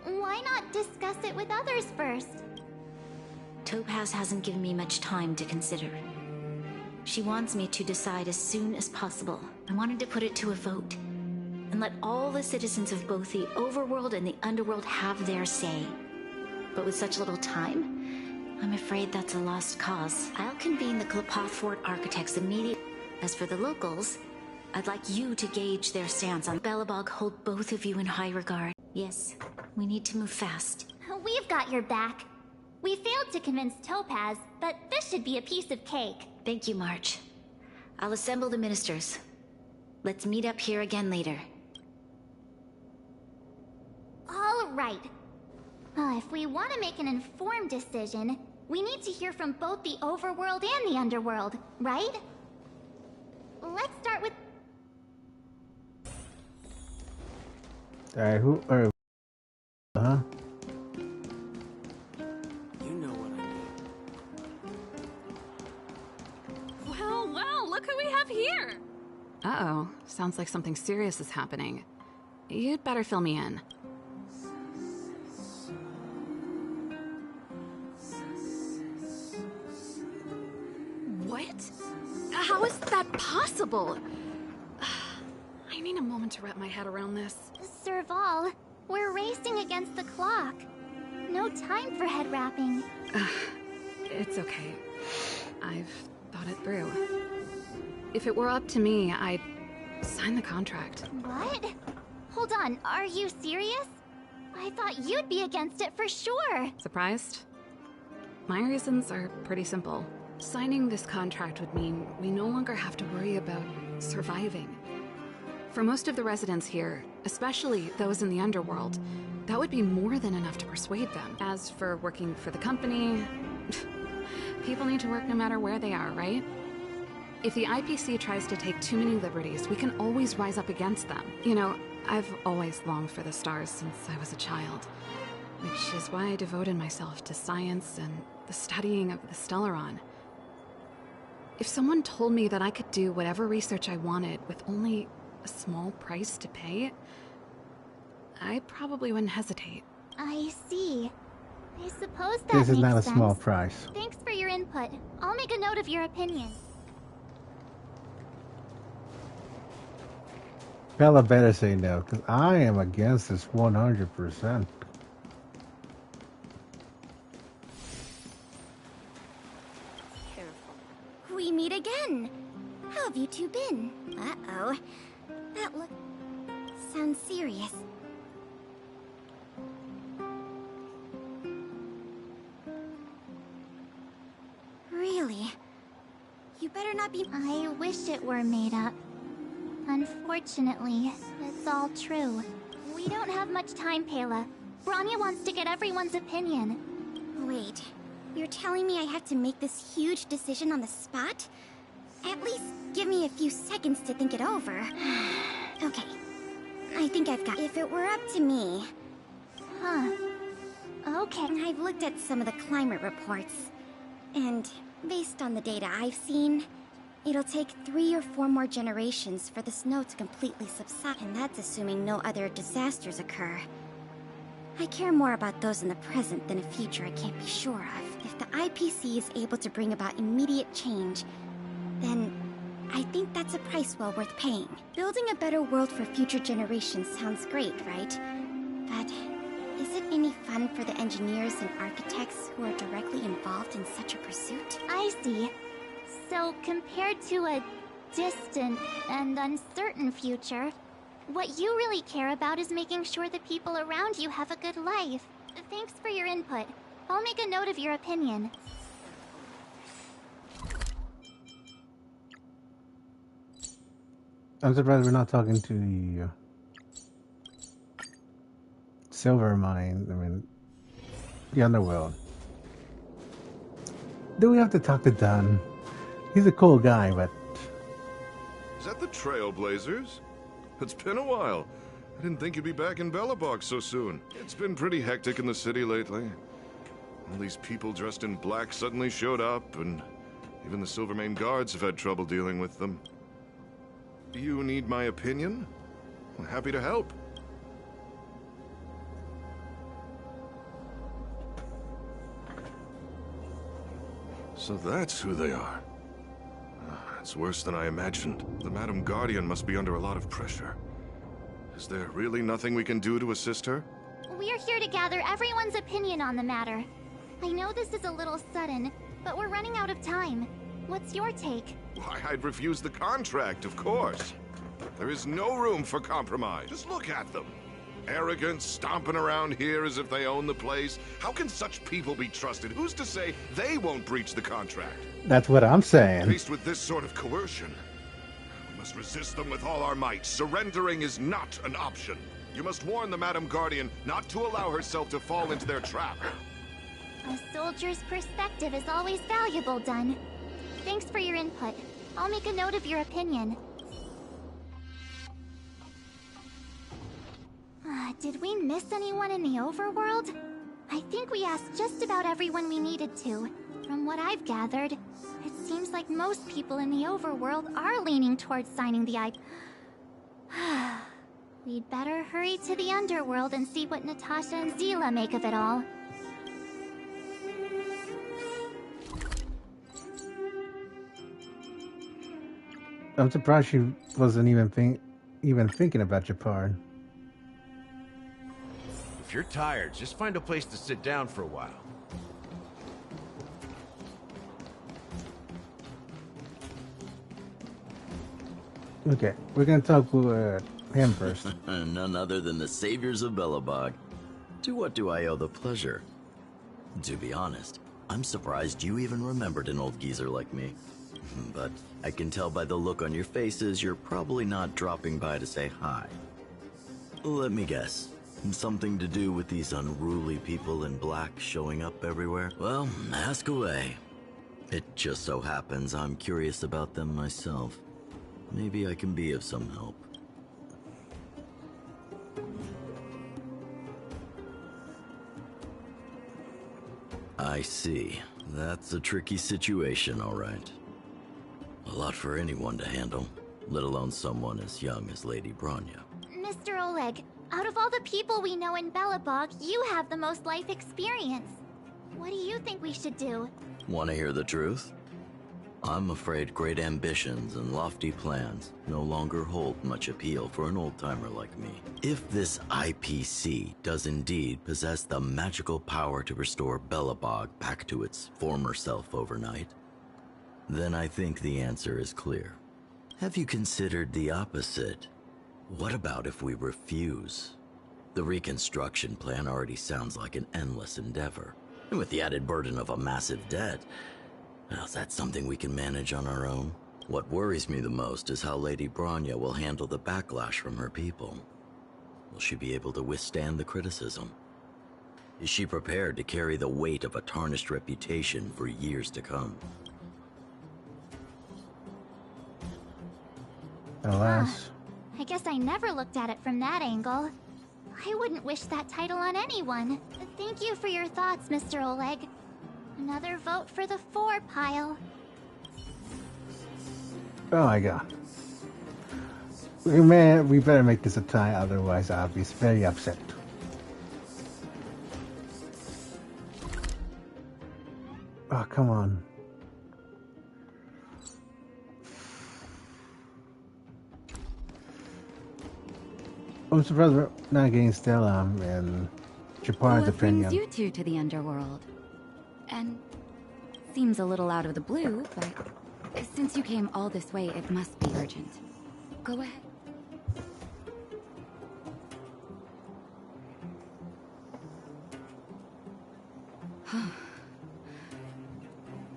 Why not discuss it with others first? Topaz hasn't given me much time to consider. She wants me to decide as soon as possible. I wanted to put it to a vote, and let all the citizens of both the overworld and the underworld have their say. But with such little time, I'm afraid that's a lost cause. I'll convene the Klapothfort architects immediately. As for the locals, I'd like you to gauge their stance on Belobog. Hold both of you in high regard. Yes, we need to move fast. We've got your back. We failed to convince Topaz, but this should be a piece of cake. Thank you, March. I'll assemble the ministers. Let's meet up here again later. All right. If we want to make an informed decision, we need to hear from both the overworld and the underworld, right? Let's start with... Alright, who are... Huh? You know what I mean. Well, look who we have here! Uh-oh, sounds like something serious is happening. You'd better fill me in. What? How is that possible? I need a moment to wrap my head around this. Serval, we're racing against the clock. No time for head wrapping. It's okay. I've thought it through. If it were up to me, I'd sign the contract. What? Hold on, are you serious? I thought you'd be against it for sure. Surprised? My reasons are pretty simple. Signing this contract would mean we no longer have to worry about surviving. For most of the residents here, especially those in the underworld, that would be more than enough to persuade them. As for working for the company, people need to work no matter where they are, right? If the IPC tries to take too many liberties, we can always rise up against them. You know, I've always longed for the stars since I was a child, which is why I devoted myself to science and the studying of the Stellaron. If someone told me that I could do whatever research I wanted with only a small price to pay, I probably wouldn't hesitate. I see. I suppose that This is makes not a sense. small price. Thanks for your input. I'll make a note of your opinion. Bella better say no, because I am against this 100%. We meet again. How have you two been? Uh-oh. That sounds serious. Really? You better not be... I wish it were made up. Unfortunately, it's all true. We don't have much time, Pela. Branya wants to get everyone's opinion. Wait, you're telling me I have to make this huge decision on the spot? At least give me a few seconds to think it over. Okay, I think I've got... If it were up to me... Huh. Okay. I've looked at some of the climate reports, and based on the data I've seen, it'll take 3 or 4 more generations for the snow to completely subside, and that's assuming no other disasters occur. I care more about those in the present than a future I can't be sure of. If the IPC is able to bring about immediate change, then I think that's a price well worth paying. Building a better world for future generations sounds great, right? But is it any fun for the engineers and architects who are directly involved in such a pursuit? I see. So, compared to a distant and uncertain future, what you really care about is making sure the people around you have a good life. Thanks for your input. I'll make a note of your opinion. I'm surprised we're not talking to the silver mine. I mean, the underworld. Do we have to talk to Dunn? He's a cool guy, but... Is that the Trailblazers? It's been a while. I didn't think you'd be back in Belobog so soon. It's been pretty hectic in the city lately. All these people dressed in black suddenly showed up, and even the Silvermane guards have had trouble dealing with them. You need my opinion? I'm happy to help. So that's who they are. It's worse than I imagined. The Madam Guardian must be under a lot of pressure. Is there really nothing we can do to assist her? We're here to gather everyone's opinion on the matter. I know this is a little sudden, but we're running out of time. What's your take? Why, I'd refuse the contract, of course. There is no room for compromise. Just look at them. Arrogant, stomping around here as if they own the place. How can such people be trusted? Who's to say they won't breach the contract? That's what I'm saying. Faced with this sort of coercion, we must resist them with all our might. Surrendering is not an option. You must warn the Madam Guardian not to allow herself to fall into their trap. A soldier's perspective is always valuable, Dunn. Thanks for your input. I'll make a note of your opinion. Did we miss anyone in the overworld? I think we asked just about everyone we needed to. From what I've gathered, it seems like most people in the overworld are leaning towards signing the We'd better hurry to the underworld and see what Natasha and Zila make of it all. I'm surprised she wasn't even thinking about Japan. If you're tired, just find a place to sit down for a while. Okay, we're gonna talk with him first. None other than the saviors of Belobog. To what do I owe the pleasure? To be honest, I'm surprised you even remembered an old geezer like me. But I can tell by the look on your faces you're probably not dropping by to say hi. Let me guess. Something to do with these unruly people in black showing up everywhere? Well, ask away. It just so happens I'm curious about them myself. Maybe I can be of some help. I see. That's a tricky situation, all right. A lot for anyone to handle, let alone someone as young as Lady Bronya. Mr. Oleg, out of all the people we know in Belobog, you have the most life experience. What do you think we should do? Want to hear the truth? I'm afraid great ambitions and lofty plans no longer hold much appeal for an old-timer like me. If this IPC does indeed possess the magical power to restore Belobog back to its former self overnight, then I think the answer is clear. Have you considered the opposite? What about if we refuse? The reconstruction plan already sounds like an endless endeavor. And with the added burden of a massive debt, well, is that something we can manage on our own? What worries me the most is how Lady Bronya will handle the backlash from her people. Will she be able to withstand the criticism? Is she prepared to carry the weight of a tarnished reputation for years to come? Alas. I guess I never looked at it from that angle. I wouldn't wish that title on anyone. Thank you for your thoughts, Mr. Oleg. Another vote for the 4 pile. Oh my god. We better make this a tie, otherwise I'll be very upset. Oh, come on. I'm surprised we're not getting Stella and Chapar's What brings opinion. you two to the underworld? And seems a little out of the blue, but since you came all this way, it must be urgent. Go ahead.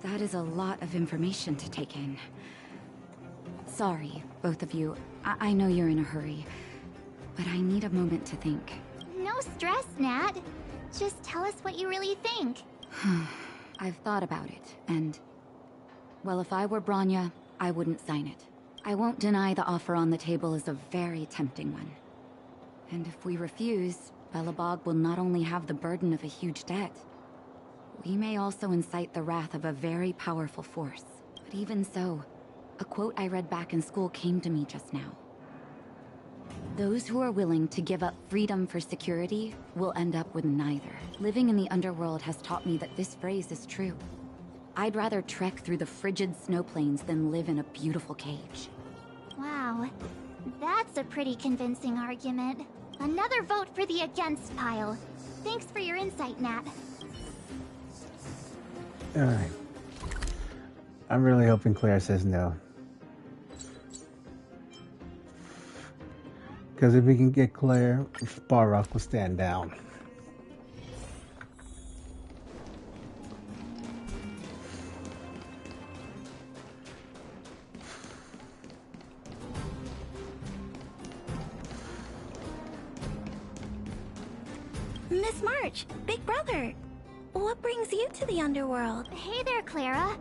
That is a lot of information to take in. Sorry, both of you. I know you're in a hurry, but I need a moment to think. No stress, Nat. Just tell us what you really think. I've thought about it, and... well, if I were Bronya, I wouldn't sign it. I won't deny the offer on the table is a very tempting one. And if we refuse, Belobog will not only have the burden of a huge debt, we may also incite the wrath of a very powerful force. But even so, a quote I read back in school came to me just now. Those who are willing to give up freedom for security will end up with neither. Living in the underworld has taught me that this phrase is true. I'd rather trek through the frigid snow plains than live in a beautiful cage. Wow, that's a pretty convincing argument. Another vote for the against pile. Thanks for your insight, Nat. Alright. I'm really hoping Claire says no. Because if we can get Claire, Sparrock will stand down. Miss March, Big Brother. What brings you to the underworld? Hey there, Clara.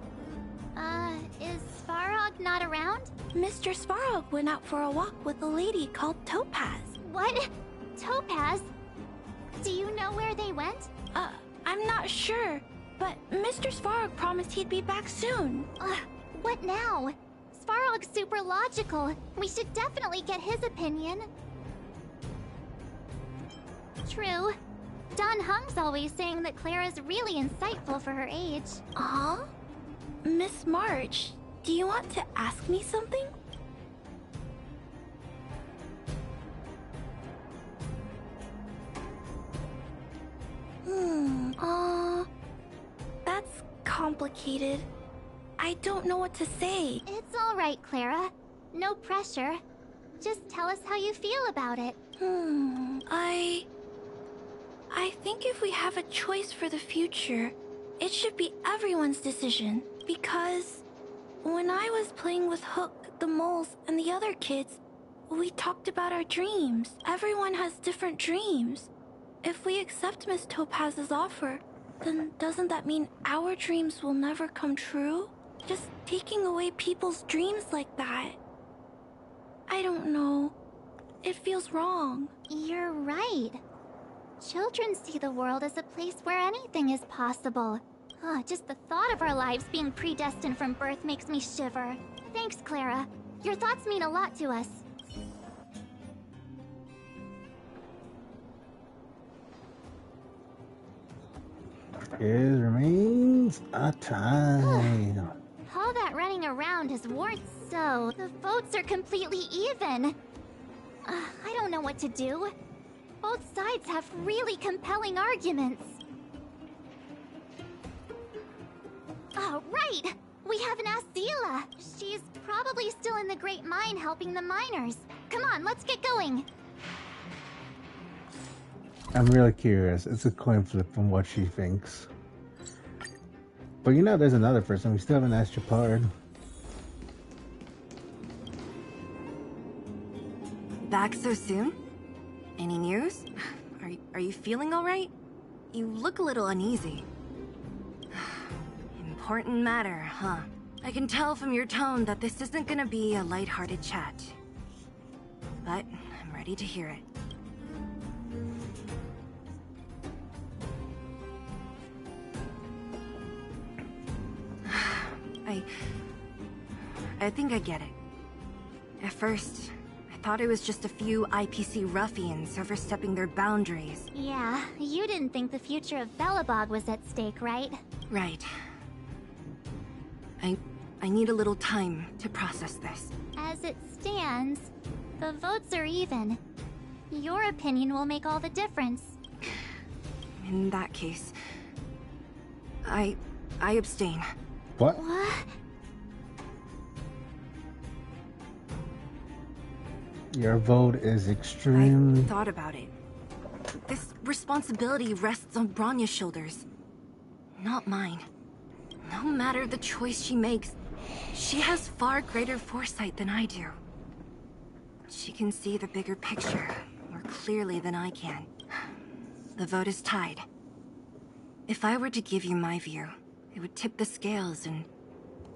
Is Svarog not around? Mr. Svarog went out for a walk with a lady called Topaz. What? Topaz? Do you know where they went? I'm not sure, but Mr. Svarog promised he'd be back soon. What now? Svarog's super logical. We should definitely get his opinion. True. Don Hung's always saying that Clara's really insightful for her age. Huh? Miss March, do you want to ask me something? That's complicated. I don't know what to say. It's all right, Clara. No pressure. Just tell us how you feel about it. I think if we have a choice for the future, it should be everyone's decision. Because when I was playing with Hook, the moles, and the other kids, we talked about our dreams. Everyone has different dreams. If we accept Miss Topaz's offer, then doesn't that mean our dreams will never come true? Just taking away people's dreams like that. I don't know. It feels wrong. You're right. Children see the world as a place where anything is possible. Just the thought of our lives being predestined from birth makes me shiver. Thanks, Clara. Your thoughts mean a lot to us. It remains a tie. All that running around has worn so. The votes are completely even. I don't know what to do. Both sides have really compelling arguments. Oh, right! We haven't asked Zila. She's probably still in the Great Mine helping the miners. Come on, let's get going. I'm really curious. It's a coin flip from what she thinks. But you know, there's another person. We still haven't asked Japard. Back so soon? Any news? Are you feeling all right? You look a little uneasy. Important matter, huh? I can tell from your tone that this isn't gonna be a lighthearted chat. But I'm ready to hear it. I think I get it. At first, I thought it was just a few IPC ruffians overstepping their boundaries. Yeah, you didn't think the future of Belobog was at stake, right? Right. I need a little time to process this. As it stands, the votes are even. Your opinion will make all the difference. In that case, I abstain. What? What? Your vote is extremely... I thought about it. This responsibility rests on Bronya's shoulders, not mine. No matter the choice she makes, she has far greater foresight than I do. She can see the bigger picture more clearly than I can. The vote is tied. If I were to give you my view, it would tip the scales and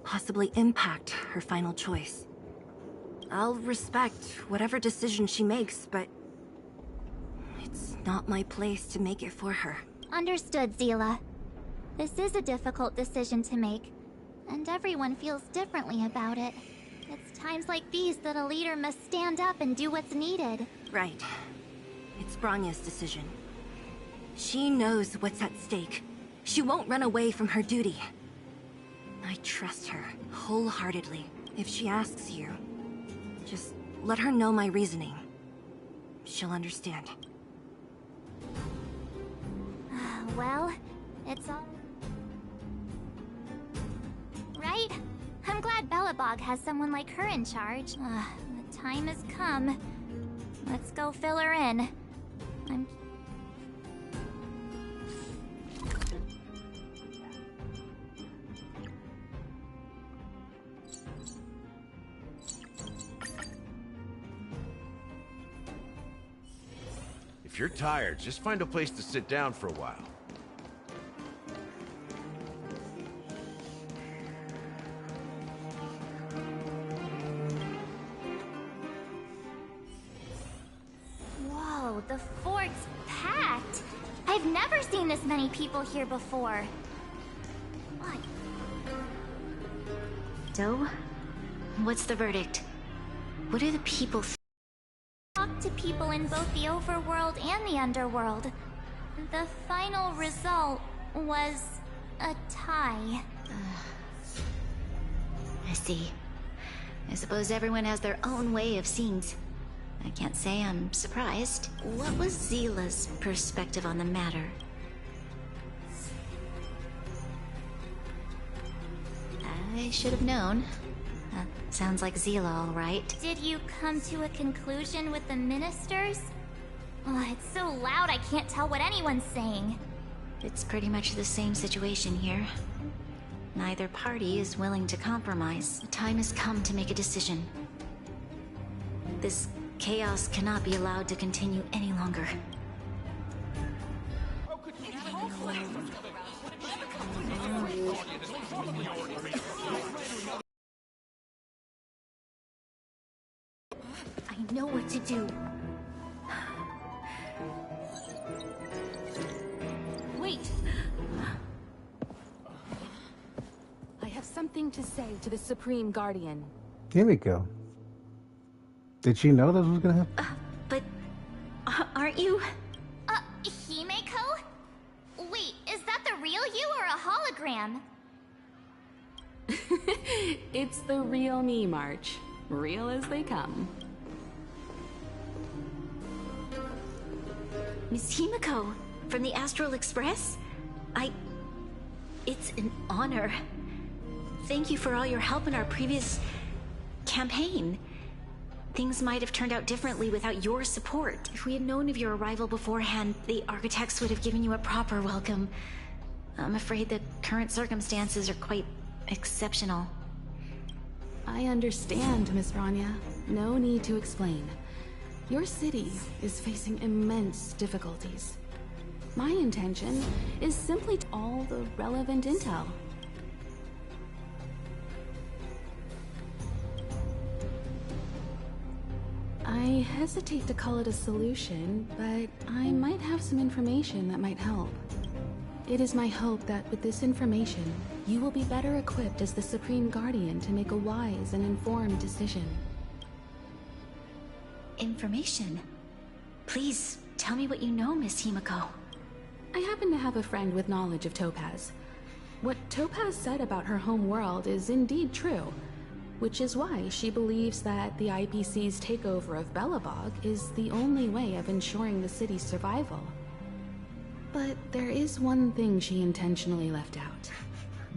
possibly impact her final choice. I'll respect whatever decision she makes, but it's not my place to make it for her. Understood, Zila. This is a difficult decision to make, and everyone feels differently about it. It's times like these that a leader must stand up and do what's needed. Right. It's Bronya's decision. She knows what's at stake. She won't run away from her duty. I trust her wholeheartedly. If she asks you, just let her know my reasoning. She'll understand. Well, it's all... Right? I'm glad Belobog has someone like her in charge. The time has come. Let's go fill her in. If you're tired, just find a place to sit down for a while. Whoa, the fort's packed! I've never seen this many people here before. What? So, what's the verdict? What do the people think? Talk to people in both the overworld and the underworld. The final result was a tie. I see. I suppose everyone has their own way of seeing. I can't say I'm surprised. What was Zila's perspective on the matter? I should have known. Sounds like Zila, all right. Did you come to a conclusion with the ministers? Oh, it's so loud I can't tell what anyone's saying. It's pretty much the same situation here. Neither party is willing to compromise. The time has come to make a decision. This chaos cannot be allowed to continue any longer. I know what to do. Wait! I have something to say to the Supreme Guardian. Here we go. Did she know this was gonna happen? But aren't you? Himeko? Wait, is that the real you or a hologram? It's the real me, March. Real as they come. Miss Himeko, from the Astral Express? It's an honor. Thank you for all your help in our previous campaign. Things might have turned out differently without your support. If we had known of your arrival beforehand, the architects would have given you a proper welcome. I'm afraid the current circumstances are quite exceptional. I understand, Miss Rania. No need to explain. Your city is facing immense difficulties. My intention is simply to all the relevant intel. I hesitate to call it a solution, but I might have some information that might help. It is my hope that with this information, you will be better equipped as the Supreme Guardian to make a wise and informed decision. Information? Please, tell me what you know, Miss Himeko. I happen to have a friend with knowledge of Topaz. What Topaz said about her home world is indeed true, which is why she believes that the IPC's takeover of Belobog is the only way of ensuring the city's survival. But there is one thing she intentionally left out.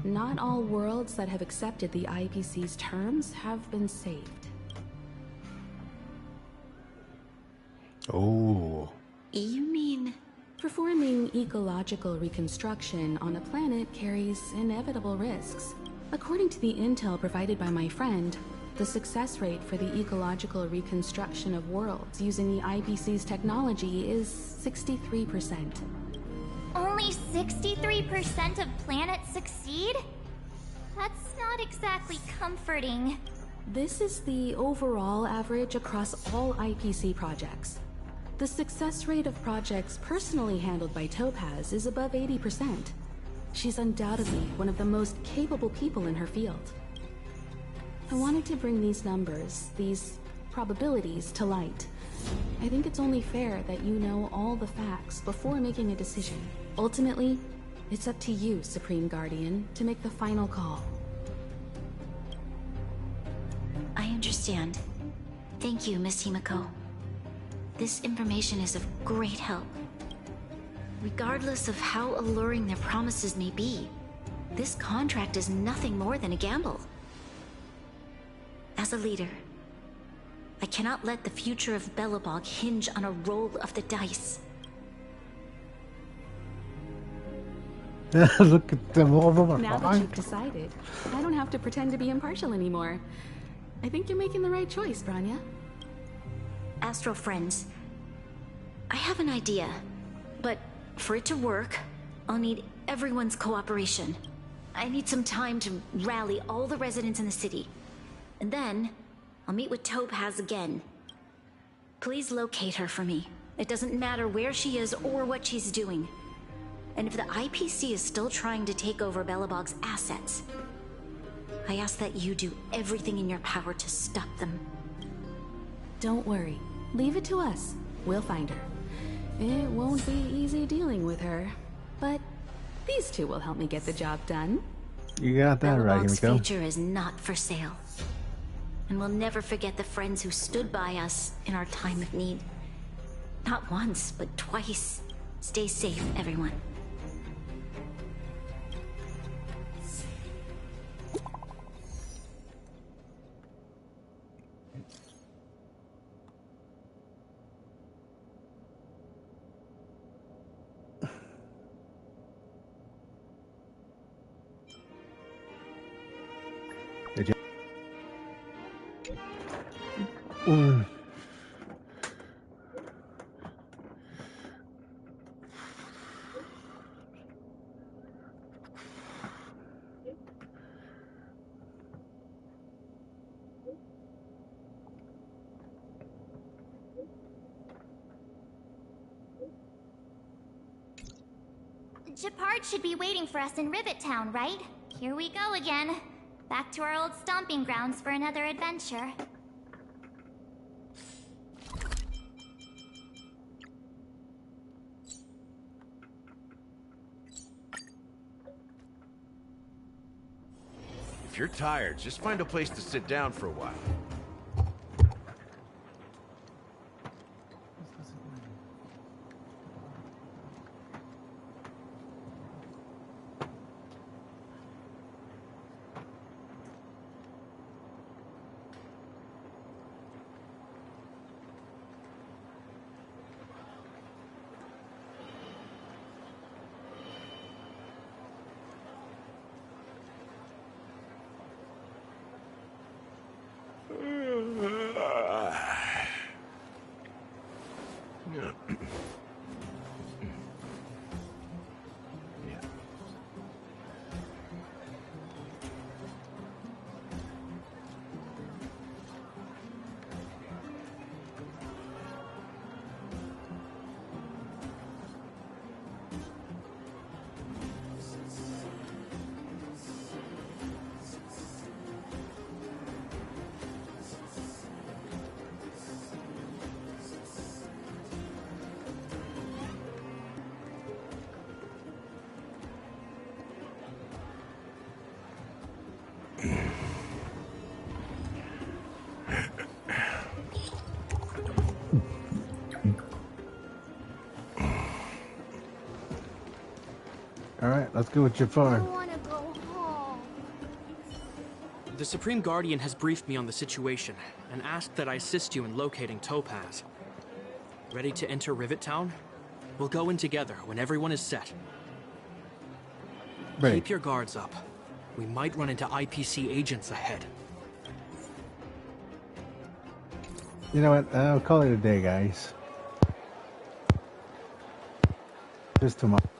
Not all worlds that have accepted the IPC's terms have been saved. Oh. You mean... Performing ecological reconstruction on a planet carries inevitable risks. According to the intel provided by my friend, the success rate for the ecological reconstruction of worlds using the IPC's technology is 63%. Only 63% of planets succeed? That's not exactly comforting. This is the overall average across all IPC projects. The success rate of projects personally handled by Topaz is above 80%. She's undoubtedly one of the most capable people in her field. I wanted to bring these numbers, these probabilities, to light. I think it's only fair that you know all the facts before making a decision. Ultimately, it's up to you, Supreme Guardian, to make the final call. I understand. Thank you, Miss Himeko. This information is of great help. Regardless of how alluring their promises may be, this contract is nothing more than a gamble. As a leader, I cannot let the future of Belobog hinge on a roll of the dice. Look at them all over. Now that you've decided, I don't have to pretend to be impartial anymore. I think you're making the right choice, Branya. Astral friends, I have an idea, but for it to work, I'll need everyone's cooperation. I need some time to rally all the residents in the city. And then, I'll meet with Topaz again. Please locate her for me. It doesn't matter where she is or what she's doing. And if the IPC is still trying to take over Belobog's assets, I ask that you do everything in your power to stop them. Don't worry. Leave it to us. We'll find her. It won't be easy dealing with her, but these two will help me get the job done. You got that right, Belobog's Himeko. future is not for sale. And we'll never forget the friends who stood by us in our time of need. Not once, but twice. Stay safe, everyone. Gepard should be waiting for us in Rivet Town, right? Here we go again. Back to our old stomping grounds for another adventure. If you're tired, just find a place to sit down for a while. Alright, let's go with your farm. The Supreme Guardian has briefed me on the situation and asked that I assist you in locating Topaz. Ready to enter Rivet Town? We'll go in together when everyone is set. Ready. Keep your guards up. We might run into IPC agents ahead. You know what? I'll call it a day, guys. Just tomorrow.